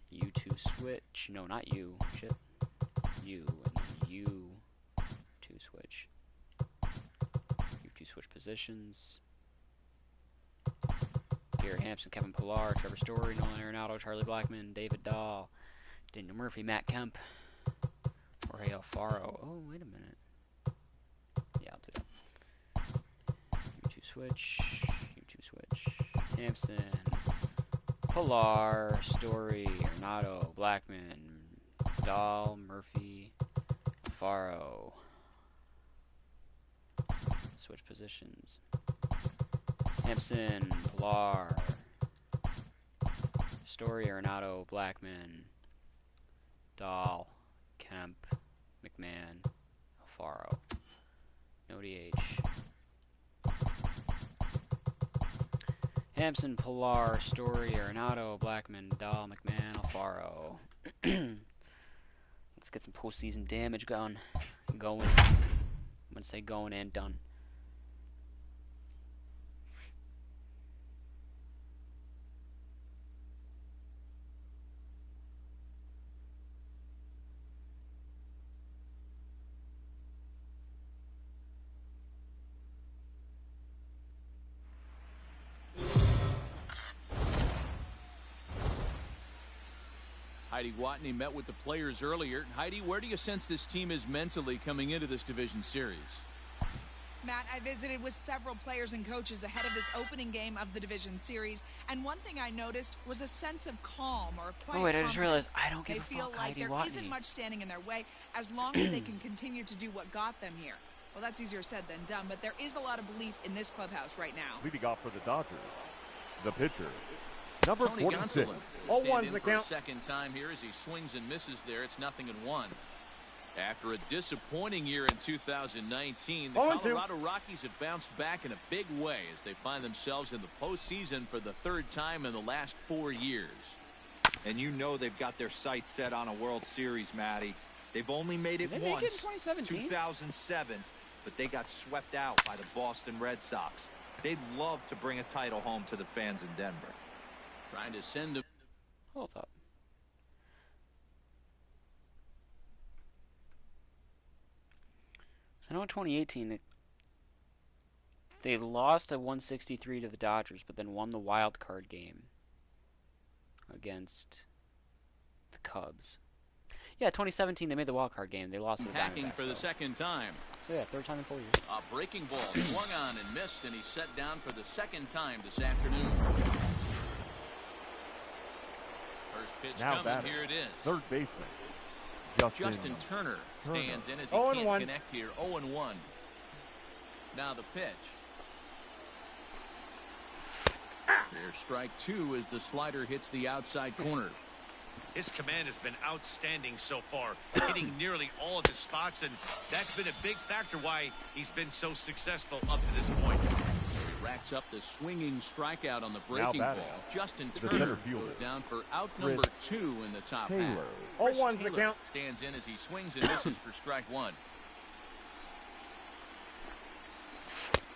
You 2 switch. No, not you. Shit. You. And then you 2 switch. You 2 switch positions. Gary Hampson, Kevin Pillar, Trevor Story, Nolan Arenado, Charlie Blackmon, David Dahl, Daniel Murphy, Matt Kemp, Jorge Alfaro. Oh, wait a minute. Yeah, I'll do that. You 2 switch. You 2 switch. Hampson, Pillar, Story, Arenado, Blackmon, Dahl, Murphy, Alfaro. Switch positions. Hampson, Pillar, Story, Arenado, Blackmon, Dahl, Kemp, McMahon, Alfaro. No DH. Hampson, Pillar, Story, Arenado, Blackmon, Dahl, McMahon, Alfaro. Let's get some postseason damage going. I'm going to say going and done. Heidi Watney met with the players earlier. Heidi, where do you sense this team is mentally coming into this division series? Matt, I visited with several players and coaches ahead of this opening game of the division series, and one thing I noticed was a sense of calm or a quiet wait, I just realized I don't give a fuck. They feel like Heidi there Watney. Isn't much standing in their way as long as they can continue to do what got them here. Well, that's easier said than done, but there is a lot of belief in this clubhouse right now. Leading off for the Dodgers, the pitcher, number Tony 46. Gonsolin All stand ones in the for a count. second time here as he swings and misses there. It's 0-1. After a disappointing year in 2019, the 0-2. Colorado Rockies have bounced back in a big way as they find themselves in the postseason for the 3rd time in the last 4 years. And you know they've got their sights set on a World Series, Matty. They've only made it Did they make once, it in 2017? 2007, but they got swept out by the Boston Red Sox. They'd love to bring a title home to the fans in Denver. Trying to send them. Hold up. So I know in 2018 they lost a 163 to the Dodgers, but then won the wild card game against the Cubs. Yeah, 2017 they made the wild card game. They lost to the Hacking Diamondbacks, for the so. second time. So yeah, 3rd time in 4 years. A breaking ball swung on and missed, and he's set down for the 2nd time this afternoon. First pitch Now coming. batter, Here it is. third baseman, Justin Turner stands in as he can't 0-1. connect here. 0-1. Now the pitch. There's strike 2 as the slider hits the outside corner. His command has been outstanding so far, hitting nearly all of his spots, and that's been a big factor why he's been so successful up to this point. Racks up the swinging strikeout on the breaking batting, ball. Justin the Turner center fielder, goes down for out Chris number 2 in the top half. Taylor. Chris 0-1's the Taylor count. stands in as he swings and misses for strike 1.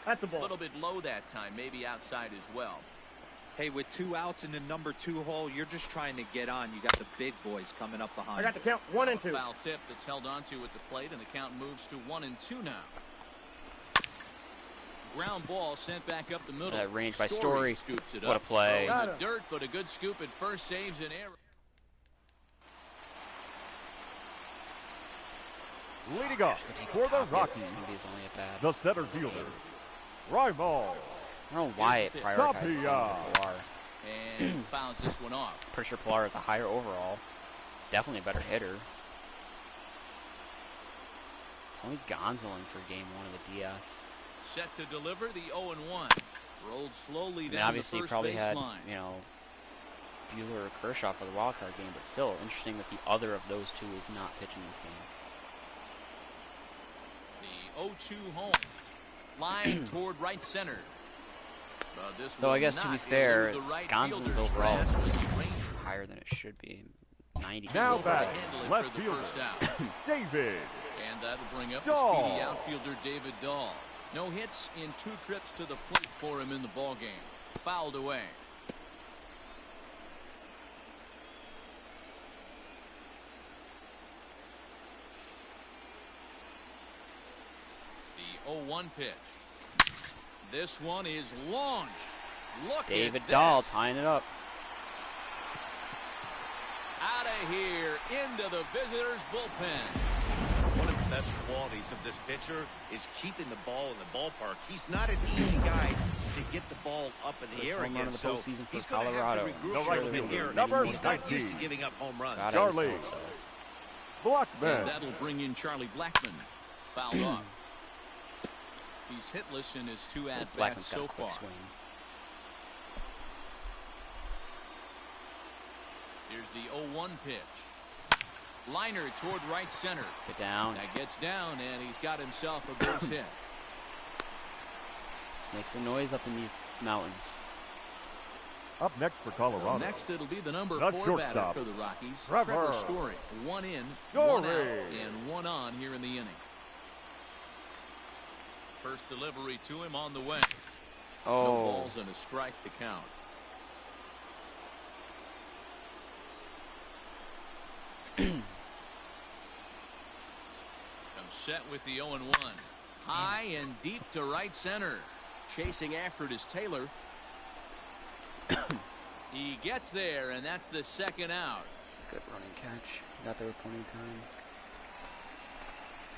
That's a A ball. little bit low that time, maybe outside as well. Hey, with 2 outs in the number 2 hole, you're just trying to get on. You got the big boys coming up behind. I got the count 1 and 2. Foul tip that's held onto at the plate, and the count moves to 1-2 now. Ground ball sent back up the middle. That range by Story. Scoops it What a up. play. Throw in the dirt, but a good scoop at first, saves an error. Leading off for the Rockies, Somebody's only at bats. the center fielder, Rival. I don't know why it prioritizes Tapia. Pilar. And fouls this one off. Pretty sure Pilar is a higher overall. He's definitely a better hitter. Tony Gonsolin for game 1 of the DS. Set to deliver the 0-1. Rolled slowly I mean, down obviously the he first probably base had, line. you know, Buehler or Kershaw for the wild card game, but still interesting that the other of those two is not pitching this game. The 0-2 home. Line toward right center. This Though I will guess to be not fair, elude the right Gonsolin's fielder's overall grasp as he ranges higher than it should be. 90. Now over to batting, handle it left for the fielder, first out. David. And that'll bring up the Dahl. speedy outfielder David Dahl. No hits in 2 trips to the plate for him in the ball game. Fouled away. The 0-1 pitch. This one is launched. Look David at Dahl this. tying it up. Out of here into the visitors' bullpen. One of the best qualities of this pitcher is keeping the ball in the ballpark. He's not an easy guy to get the ball up in the First air home run again, of the so postseason for he's going to Colorado. have to regroup No a right little bit fielder. here. Number He's not used to 19. giving up home runs. Got Charlie. it, so. Blackman. And that'll bring in Charlie Blackman. Fouled off. He's hitless in his 2 at-bats Blackman's got so a quick far. swing. Here's the 0-1 pitch. Liner toward right center. Get down. That gets down, and he's got himself a base hit. Makes some noise up in these mountains. Up next for Colorado. Well, next, it'll be the number The 4 batter shortstop, for the Rockies. Trevor Story. 1 in, Story. 1 out, and 1 on here in the inning. First delivery to him on the way. No Oh, balls and a strike to count. Comes set with the 0-1. High and deep to right center. Chasing after it is Taylor. He gets there, and that's the 2nd out. good running catch. Got there with plenty of time.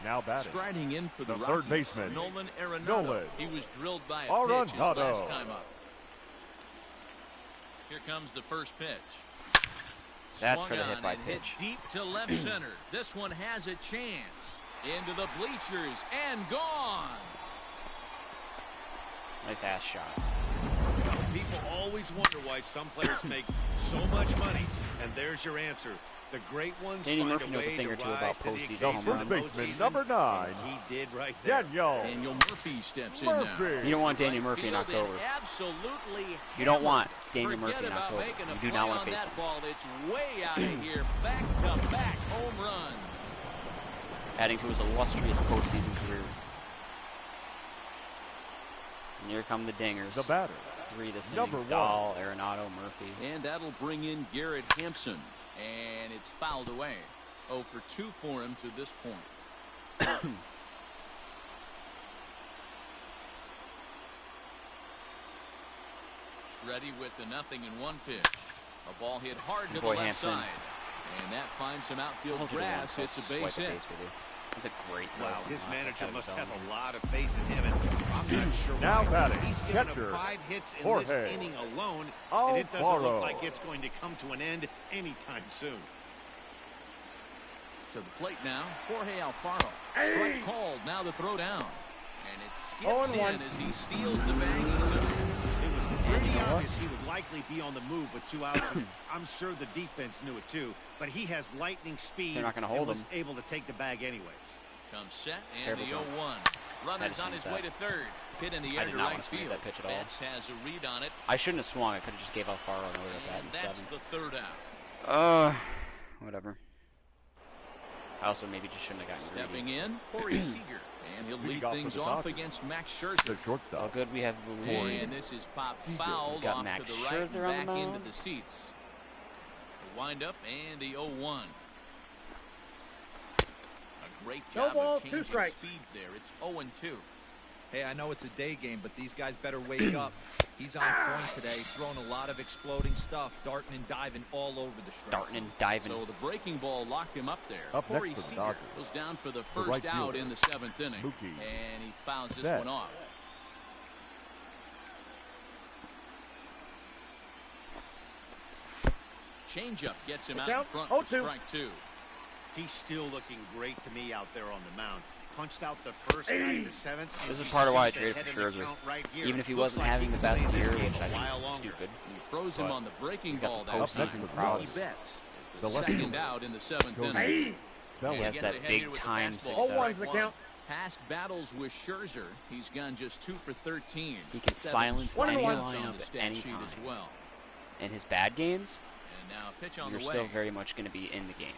Now batting. Striding in for the The Rockies, third baseman, Nolan Arenado. Nolan He was drilled by a Arenado. pitch his last time up. Here comes the first pitch. That's Swung for the hit on by and hit pitch. deep to left center. This one has a chance. Into the bleachers and gone. Nice ass shot. People always wonder why some players make so much money, and there's your answer. The great ones Danny find Murphy a knows a way thing to or two rise about to the postseason occasion home in runs. the First baseman, postseason, number 9. and he did right there. Daniel Daniel Murphy steps in now. Murphy. You don't want Daniel Murphy in Field and October. absolutely You don't want hammered. Daniel Forget Murphy in about October. making a You do play not want on to face that him. ball. It's way out of here. Back-to-back home run. Adding to his illustrious postseason career. And here come the dingers. The batter. It's 3 this Number inning. 1. Dahl, Arenado, Murphy. And that'll bring in Garrett Hampson. And it's fouled away. 0 for 2 for him to this point. Ready with the 0-1 pitch. A ball hit hard to the Boy, left Hampson. side. And that finds some outfield Hold it around, grass. so It's a swipe base hit. with you. That's a great Wow, throw. his Off manager the must head have of his a lot of faith in him, and I'm not sure Now why. batting, He's given catcher, up 5 hits in Jorge this inning alone, and it doesn't Alfaro. look like it's going to come to an end anytime soon. To the plate now, Jorge Alfaro. Strike called, now the throw down. And it skips 0-1. in as he steals the bag in his own. It was pretty obvious he would likely be on the move with 2 outs, and I'm sure the defense knew it too, but he has lightning speed They're not gonna and hold was him. able to take the bag anyways. Comes set and Careful, the John. 0-1. Runners on his way to third. Hit in the air did to not right want to swing field. that pitch at all. Betts has a read on it. I shouldn't have swung. I could have just gave Alfaro another at bat in And the that's 7th. the third out. Whatever. I also maybe just shouldn't have gotten Stepping greedy. in, Corey Seager. And he'll lead Leadoff for things the off Dodgers. against Max The Scherzer. It's all shortstop. good. We have And this is popped fouled got off Max to the right and Scherzer on the back into mound. the seats. The windup and the 0-1. A great No job ball, of 2 changing strikes. speeds there. It's 0-2. Hey, I know it's a day game, but these guys better wake up. He's on point today, throwing a lot of exploding stuff, darting and diving all over the strike Darting zone. and diving. So the breaking ball locked him up there. Up Corey next for the Seager Dodgers. goes down for the The first right out fielder, in the 7th inning. Mookie And he fouls this Betts. one off. Changeup gets him out in Count, front 0-2. for strike 2. He's still looking great to me out there on the mound. Punched out the first guy in the 7th. and This is he's part of why I just traded ahead for in the Scherzer. count right here. Even if he Looks wasn't like having he the can best stay in this year, game which a I think while is longer. stupid. He froze him But on the breaking he's got ball the that postseason time. prowess. Mookie Betts is The the left second fielder. out in the 7th Cody. inning. Hey. Bellinger. He has Gets that ahead big here with the time fastball. 6 0-1's the Strike count. Past battles with Scherzer, he's gone just 2 for 13. He can 7 silence strikeouts any on lineup the at stat any sheet time. as well. In his bad games, And now pitch on you're the still way. very much going to be in the game.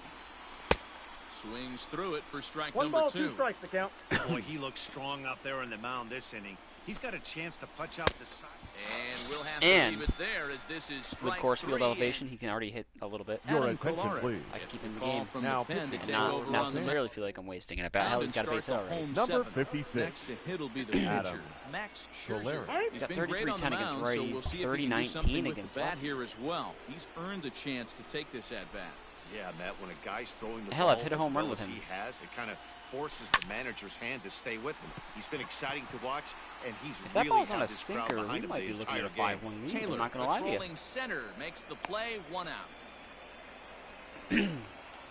Swings through it for strike 1 number ball, 2. 2 strikes to count. Boy, he looks strong out there on the mound this inning. He's got a chance to punch out the side. And we'll have And to leave it there as this is With strike course field 3. elevation, he can already hit a little bit. Your Adam attention, Kolarek please. I gets keep him in the call game. from Now the pen to pitching. take And over not on the necessarily feel like I'm wasting it. At bat, hell, he's got a base hit already. Number 7th. 56. Next to hit will be the Adam pitcher, Max Scherzer. Kolarek. He's He's got been great 33-10 on the against mound, so righties, we'll see if he can do 30-19 something with against the bat here lefties. as well. He's earned the chance to take this at bat. Yeah, Matt, when a guy's throwing the Hell, ball I've hit a as home run well with as him. he has, it kind of forces the manager's hand to stay with him. He's been exciting to watch, and he's If that really ball's on had a this crowd sinker, we behind him might the be looking at a entire game. 5-1 lead. Taylor, I'm not going to lie to you. patrolling center, makes the play, 1 out.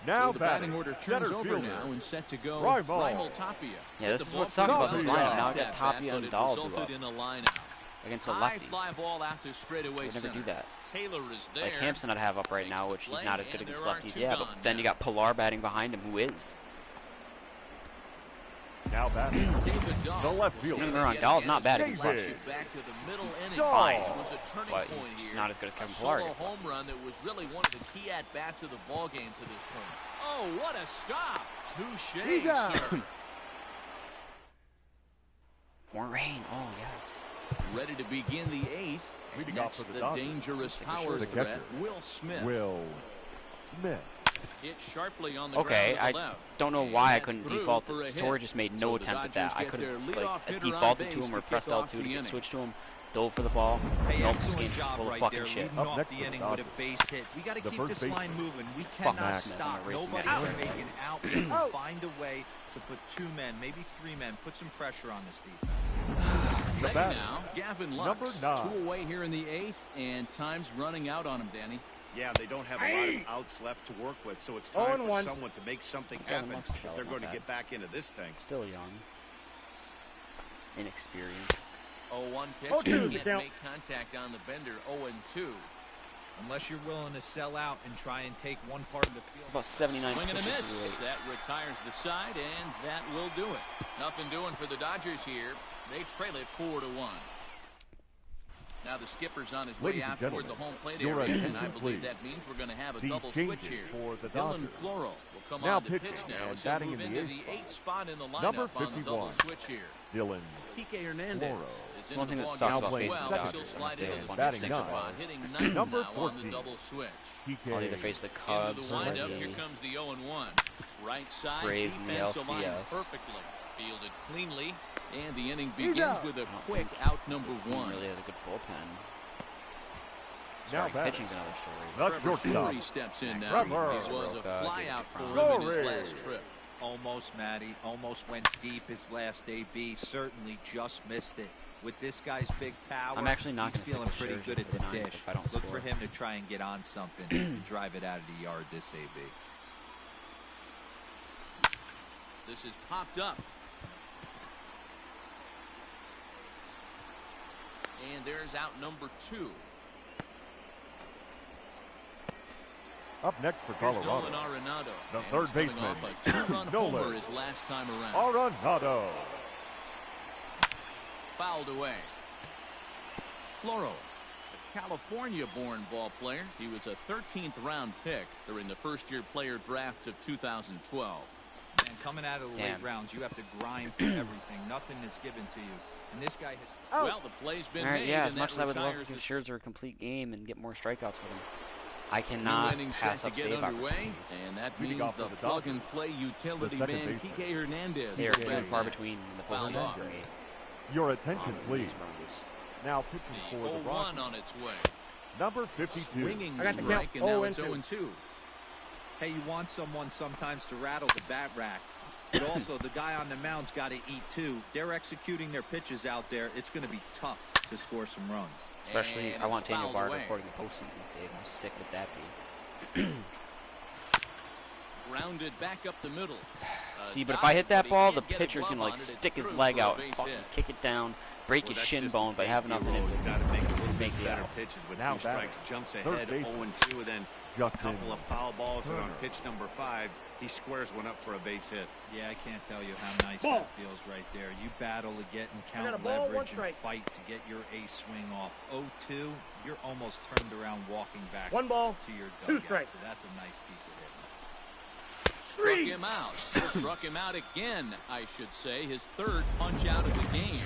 Now So the batting batting. order Center turns over fielder. now and set to go. Raimel. Raimel Tapia. Yeah, Hit this the is ball what sucks pretty about this well lineup. last Now I got at bat, Tapia but and it Dahl resulted up in a line out. against a High lefty. fly ball out to straightaway Would never center. do that. Taylor is there. Like Hampson I'd have up right Makes now, the which he's play, not as good and against there are lefties. 2 Yeah, gone but then you now. got Pilar batting behind him, who is. Now batting. David Dahl The left will fielder. stand Don't get me wrong, yet Dahl's again not as bad he against flips lefties. it back to the middle inning. Dahl. This was a turning But point he's here. not as good as A Kevin Pilar solo against home run that was really one of the key at bats of the ball game to this point. Oh, what a stop! Touche, He's out. sir. More rain. Oh, yes. Ready to begin the 8th. Leading off Next, for the the Dodgers. dangerous Take a power shot. threat, The catcher. Will Smith. Will Smith. Hit sharply on the Okay, ground I to the left. don't know And why I that's couldn't through default for it. a Story hit. just made So no the attempt at Dodgers that. I get could their have leadoff like hitter on defaulted to base him to or pressed kick off L2 the to get inning. switched to him, dove for the ball. Hey, Nope, this excellent game's just job full of right fucking there, shit. leading Up off next the for the inning with a Dodgers. base hit. We got to The keep first this baseman. line moving. We Fuck cannot Max. stop. I'm racing Nobody that can out. make an out. We can find a way to put 2 men, maybe 3 men, put some pressure on this defense. The Ready batter. now, Gavin Number Lux. 9. 2 away here in the 8th, and time's running out on him, Danny. Yeah, they don't have a lot of outs left to work with, so it's time for 0-1. someone to make something Gavin happen Lux if fell, they're not going to bad. get back into this thing. Still young. Inexperienced. 0-1 pitch. 0-2 is the Can't count. make contact on the bender. 0-2. Unless you're willing to sell out and try and take one part of the field. About 79 Swing and a pitches miss. late. That retires the side, and that will do it. Nothing doing for the Dodgers here. They trail it 4-1. Now the skipper's on his way Ladies and out toward the gentlemen, home plate your area, and attention, I believe please. that means we're going to have a These double switch changes here. for the Dylan Dodgers. Floro will come Now on to pitching pitch now and as he'll batting move in the into the 8th 8th spot in the Number lineup on the double 51. switch here. Dylan Kike Hernandez Floro. is The in one the thing that ball sucks game about as facing well. the Dodgers She'll is slide they into have a the bunch of batting 6th nine. spot, hitting 9 Number now on the 14. double switch. I'll either PK. face the Into Cubs the or windup, the here comes the 0-1. Right side, Braves in the defense aligned LCS. perfectly. Fielded cleanly, and the inning He's begins out. with a I don't quick think out number team 1. really has a good bullpen. Now Sorry, batting. pitching's another story. The Trevor shortstop. Story steps in now. Trevor. This was a Roca, fly David out for Brown. him in his Glory. last trip. Almost, Matty. Almost went deep his last AB. Certainly just missed it. With this guy's big power, I'm actually not he's gonna feeling stick with pretty Scherzer good at for the the ninth dish. if I don't Look score. for him to try and get on something and drive it out of the yard this AB. This is popped up. And there's out number 2. Up next for Here's Colorado. Nolan Arenado. The And third he's coming baseman, off a 2-run Nolan homer his last time around. Arenado. fouled away. Floro, a California-born ball player. He was a 13th round pick during the first-year player draft of 2012. And coming out of the late rounds, you have to grind for everything. Nothing is given to you. And this guy has... Well, the play's been All right, made. yeah, and as much as I would love to retires give the Scherzer a complete game and get more strikeouts with him, I new cannot inning pass set up to get save underway. opportunities. And that Leading means off the for the plug-and-play utility the second man, baseman. Kike Hernandez. They are will few bat and far next. between in the Fouled postseason off. for me. Your attention, on please. these runs. Now pitching The for the 0-1 Rockies. on its way. Number 52. Swinging I got the strike, count. and now 0-2. it's 0-2. Hey, you want someone sometimes to rattle the bat rack. But also, the guy on the mound's got to eat, too. They're executing their pitches out there. It's going to be tough to score some runs. Especially, And I want it's Daniel fouled Bard away. recording a postseason save. How sick would that be? Grounded back up the middle. See, but if I hit that But he ball, the can't get a pitcher's glove gonna like on it. It's stick his through leg for a out, base fucking hit. kick it down, break Well, his that's shin just bone, in but case, have enough in him We've got to to make a little make bit the better out. pitches with Now two strikes. batting. Jumps Third ahead, baseman. 0-2, then a Justin couple of foul balls, and on Turner. pitch number 5, he squares one up for a base hit. Yeah, I can't tell you how nice that feels right there. You battle to get and I got a count ball, one leverage and strike. fight to get your ace swing off. 0-2, you're almost turned around walking back 1 ball, to your 2 dugout. strikes. So that's a nice piece of hitting. Struck him out. Struck him out again, I should say. His third punch out of the game.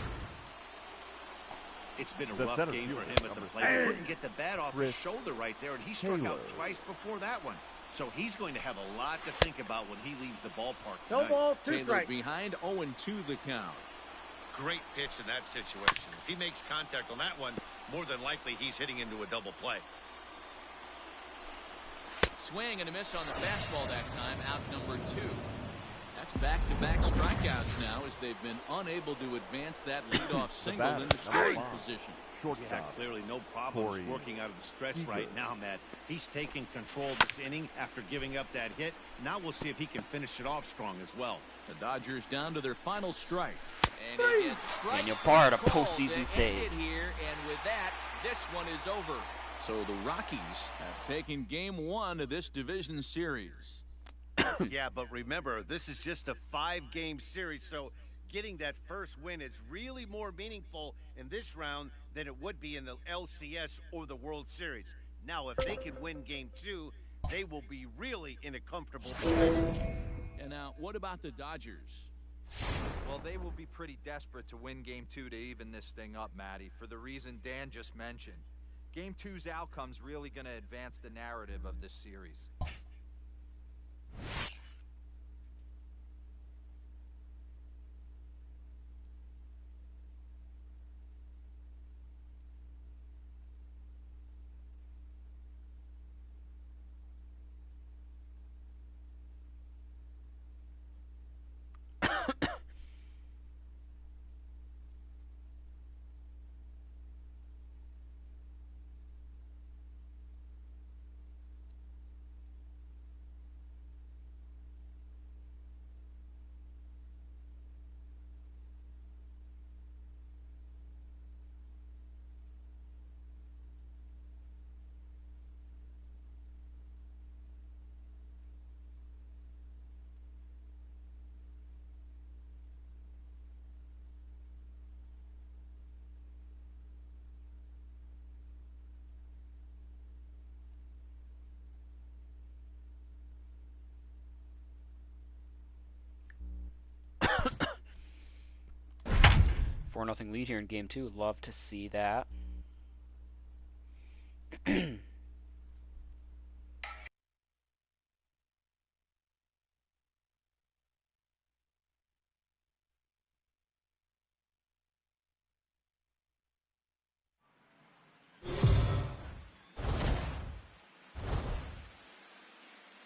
It's been a The rough center game for fielder, him at the number plate. three. He couldn't get the bat off Chris his shoulder right there, and he struck out Taylor. twice before that one. So he's going to have a lot to think about when he leaves the ballpark no tonight. ball, 2 Taylor strikes. behind, 0-2 the count. Great pitch in that situation. If he makes contact on that one, more than likely he's hitting into a double play. Swing and a miss on the fastball that time, out number 2. That's back-to-back strikeouts now as they've been unable to advance that leadoff single batter, in the scoring number 5. position. Yeah, Shortstop. clearly no problems Corey working out of the stretch Seager. right now, Matt. He's taking control of this inning after giving up that hit. Now we'll see if he can finish it off strong as well. The Dodgers down to their final strike. And it gets strike Daniel Bard, a called postseason to end save. it here, and with that, this one is over. So the Rockies have taken game 1 of this division series. Yeah, but remember, this is just a 5-game series, so getting that first win is really more meaningful in this round than it would be in the LCS or the World Series. Now, if they can win game 2, they will be really in a comfortable position. And now, what about the Dodgers? Well, they will be pretty desperate to win Game 2 to even this thing up, Matty, for the reason Dan just mentioned. Game 2's outcome's really going to advance the narrative of this series. Four 0 lead here in game 2. Love to see that.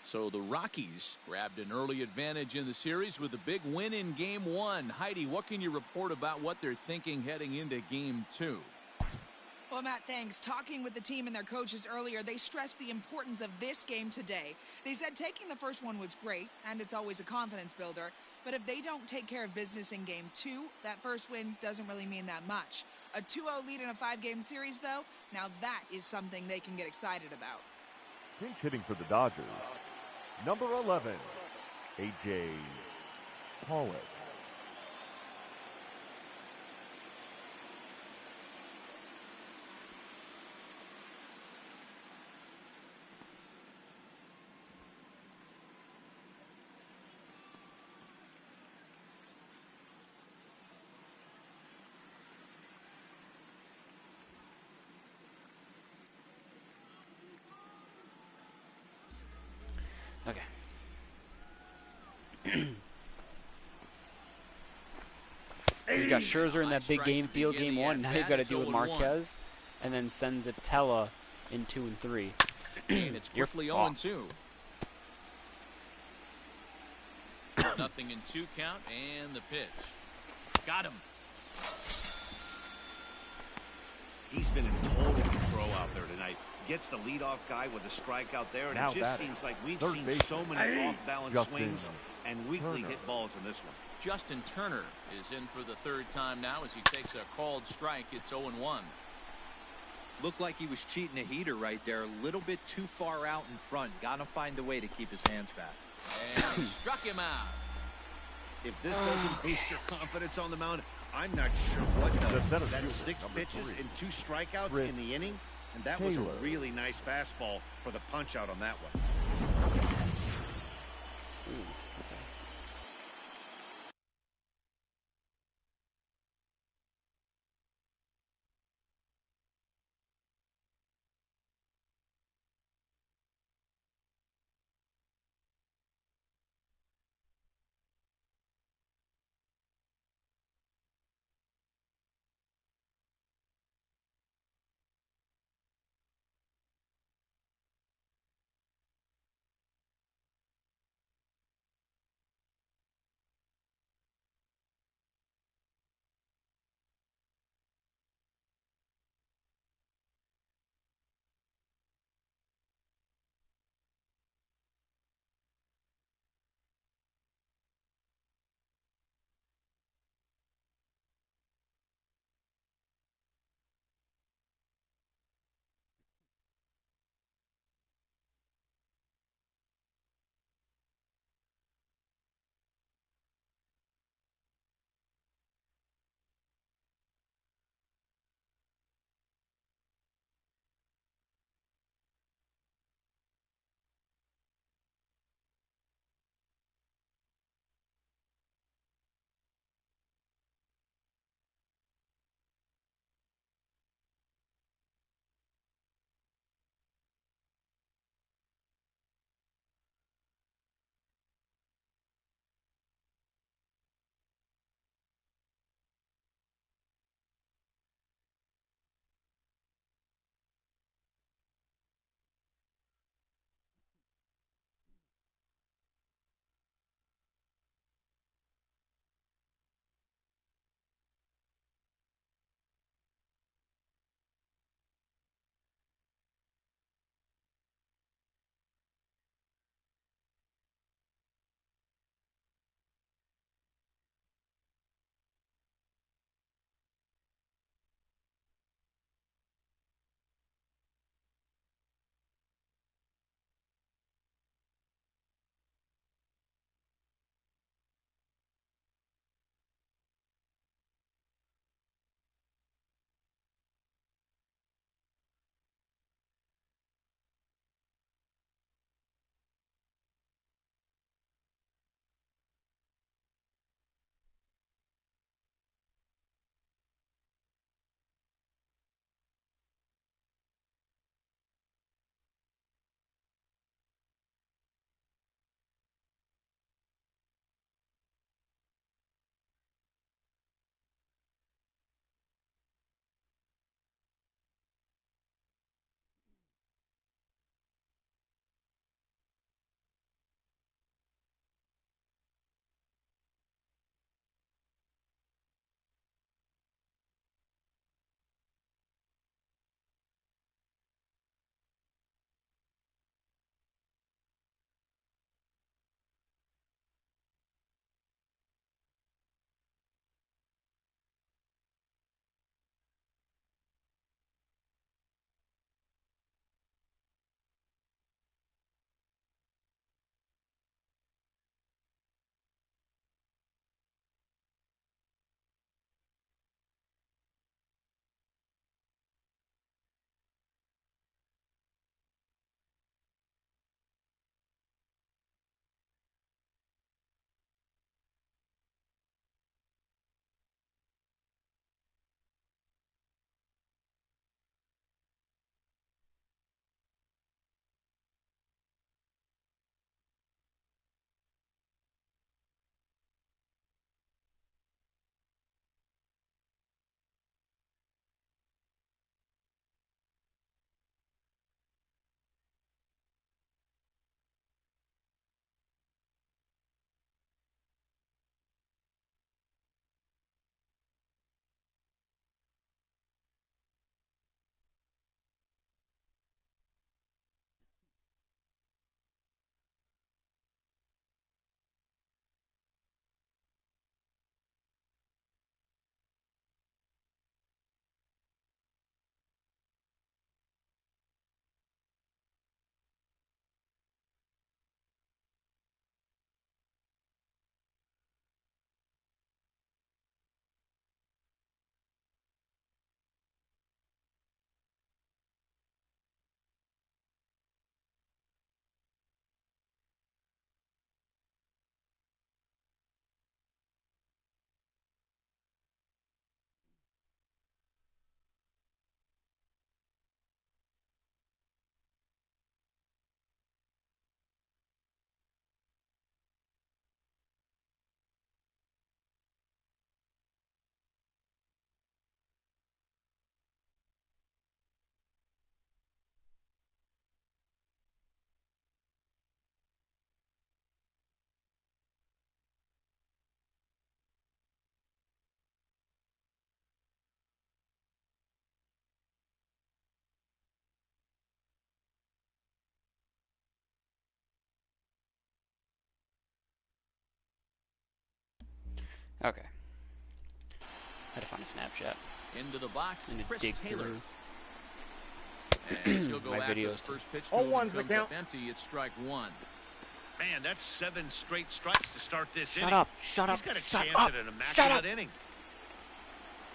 So the Rockies grabbed an early advantage in the series with a big win in game 1. Heidi, what can you report about what they're thinking heading into game 2? Well, Matt, thanks. Talking with the team and their coaches earlier, they stressed the importance of this game today. They said taking the first one was great, and it's always a confidence builder. But if they don't take care of business in game 2, that first win doesn't really mean that much. A 2-0 lead in a 5-game series, though, now that is something they can get excited about. Pinch hitting for the Dodgers. Number 11, A.J. Pollock. You got Scherzer in that big Strike game to field, begin game the one. Now you've at-bat. got to It's deal with 0-1. Marquez, and then sends Tella in 2 and 3. And it's You're quickly fucked. 0-2. Nothing in 2 count, and the pitch. Got him. He's been in total control out there tonight. Gets the leadoff guy with a strikeout there, and Now it just batting, seems like we've third seen baseman, so many off-balance Justin swings and weakly Turner. hit balls in this one. Justin Turner is in for the 3rd time now as he takes a called strike. It's 0-1. Looked like he was cheating a heater right there. A little bit too far out in front. Gotta find a way to keep his hands back. And he struck him out. If this doesn't boost your confidence on the mound, I'm not sure what The does. center That's fielder, 6 number pitches 3. and 2 strikeouts Rick in the inning, and that was Taylor. a really nice fastball for the punch out on that one. Okay. Had to find a Snapchat. Into the box, And a Chris dig Taylor. through. And she'll go My after the videos. first pitch to Oh, him. one's It the comes count. up empty. It's strike one. Man, that's 7 straight strikes to start this Shut inning. up! Shut up! He's got a Shut chance up! at an Shut up! immaculate inning.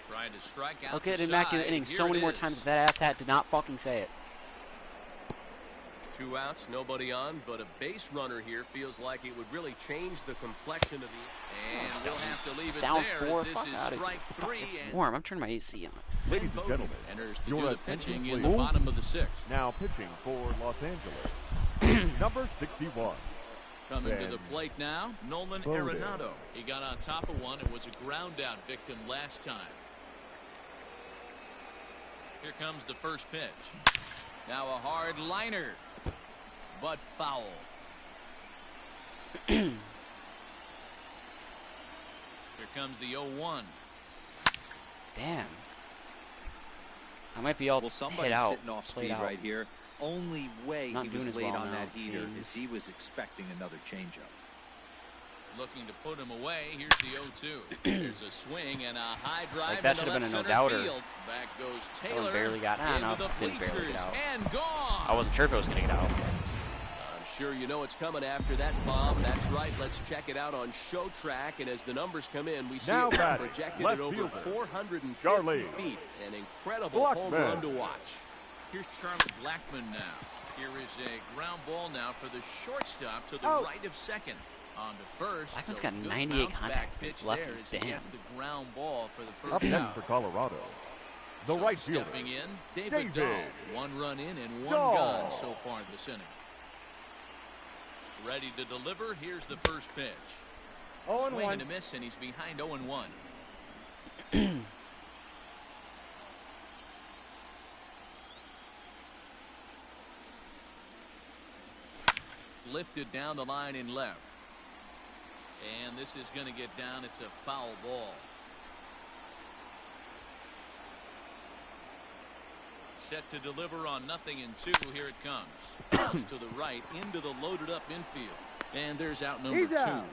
Trying to strike out. Look at the immaculate side. innings Here so many it more is. times if that asshat did not fucking say it. 2 outs, nobody on, but a base runner here feels like it would really change the complexion of the. And we'll have to leave it Down there 4, as this fuck is out of strike here. three. It's And warm. I'm turning my AC on. Ladies and gentlemen, enters to your do the attention, pitching in please. the bottom of the sixth. Now pitching for Los Angeles, number 61. Coming to Ben the plate now, Nolan Bode. Arenado. He got on top of one and was a ground out victim last time. Here comes the first pitch. Now a hard liner, but foul. Here comes the 0-1. Damn. I might be all Well, somebody's hit out. sitting off played speed out. right here. Only way Not he doing was as late well on now, that heater seems. is he was expecting another changeup. Looking to put him away. Here's the 0-2. There's a swing and a high drive. Like, that into should have been a left no center doubter. field. Back goes That one Taylor. barely got. Into No, the didn't barely bleachers get out. and gone. I wasn't sure if it was gonna get out. I'm sure you know it's coming after that bomb. That's right. Let's check it out on Show Track. And as the numbers come in, we see Now it batting, projected left at over fielder, 450 Charlie feet. An incredible home Blackman. run to watch. Here's Charlie Blackman now. Here is a ground ball now for the shortstop to the Out. right of second. On to first. Blackman's so got good 98 bounce contact back against pitch lefties, there as he damn. gets the ground ball for the Up first next out. for Colorado, the So right fielder, stepping in, David David Dahl. 1 run in and 1 Dahl. gone so far this inning. Ready to deliver. Here's the first pitch. 0-1. Swing and a miss, and he's behind 0-1. Lifted down the line in left. And this is going to get down. It's a foul ball. Set to deliver on 0-2. Here it comes. Comes to the right into the loaded up infield. And there's out number He's 2. out.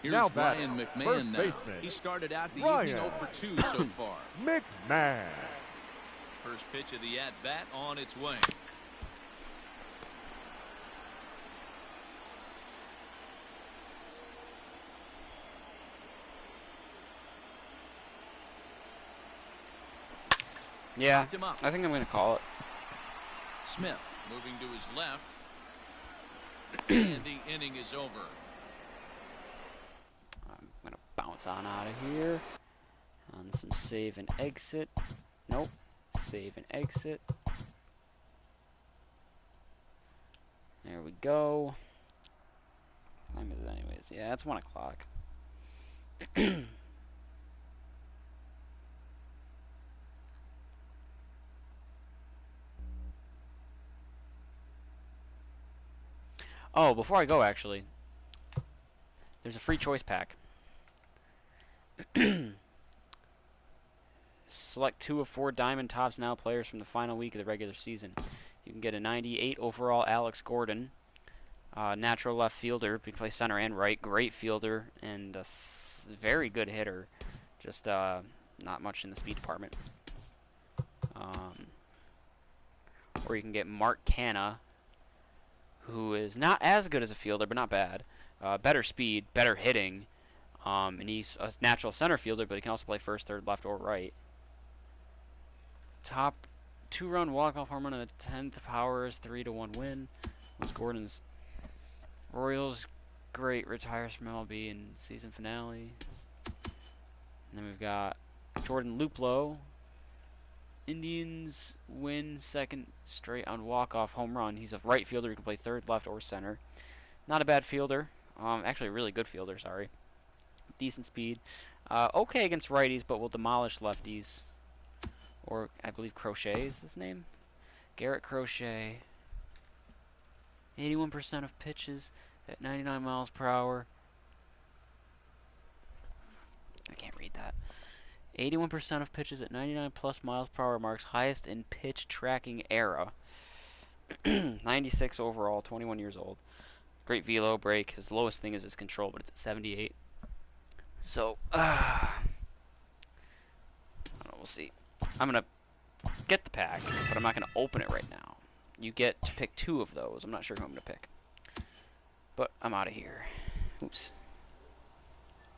Here's Now Ryan batting, McMahon first now. baseman, He started out the Ryan. evening 0 for 2 so far. Mcmahon. First pitch of the at-bat on its way. Yeah, Knocked him up. I think I'm gonna call it. Smith moving to his left. And the inning is over. I'm gonna bounce on out of here. On some save and exit. Nope. Save and exit. There we go. What time is it anyways? Yeah, it's 1 o'clock. Oh, before I go, actually, there's a free choice pack. Select 2 of 4 Diamond Tops Now players from the final week of the regular season. You can get a 98 overall Alex Gordon, natural left fielder, can play center and right, great fielder, and a very good hitter. Just not much in the speed department. Or you can get Mark Canna, who is not as good as a fielder, but not bad. Better speed, better hitting, and he's a natural center fielder, but he can also play first, third, left, or right. Top 2-run walk-off home run in the 10th Powers, 3-1 win. Was Gordon's Royals great retires from MLB in season finale. And then we've got Jordan Luplow. Indians win second straight on walk-off home run. He's a right fielder who can play third, left, or center. Not a bad fielder. Actually, a really good fielder, sorry. Decent speed. Okay against righties, but will demolish lefties. Or, I believe Crochet is his name. Garrett Crochet. 81% of pitches at 99 miles per hour. I can't read that. 81% of pitches at 99 plus miles per hour marks highest in pitch tracking era. 96 overall, 21 years old. Great velo, break. His lowest thing is his control, but it's at 78. So, I don't know, we'll see. I'm going to get the pack, but I'm not going to open it right now. You get to pick 2 of those. I'm not sure who I'm going to pick. But I'm out of here. Oops.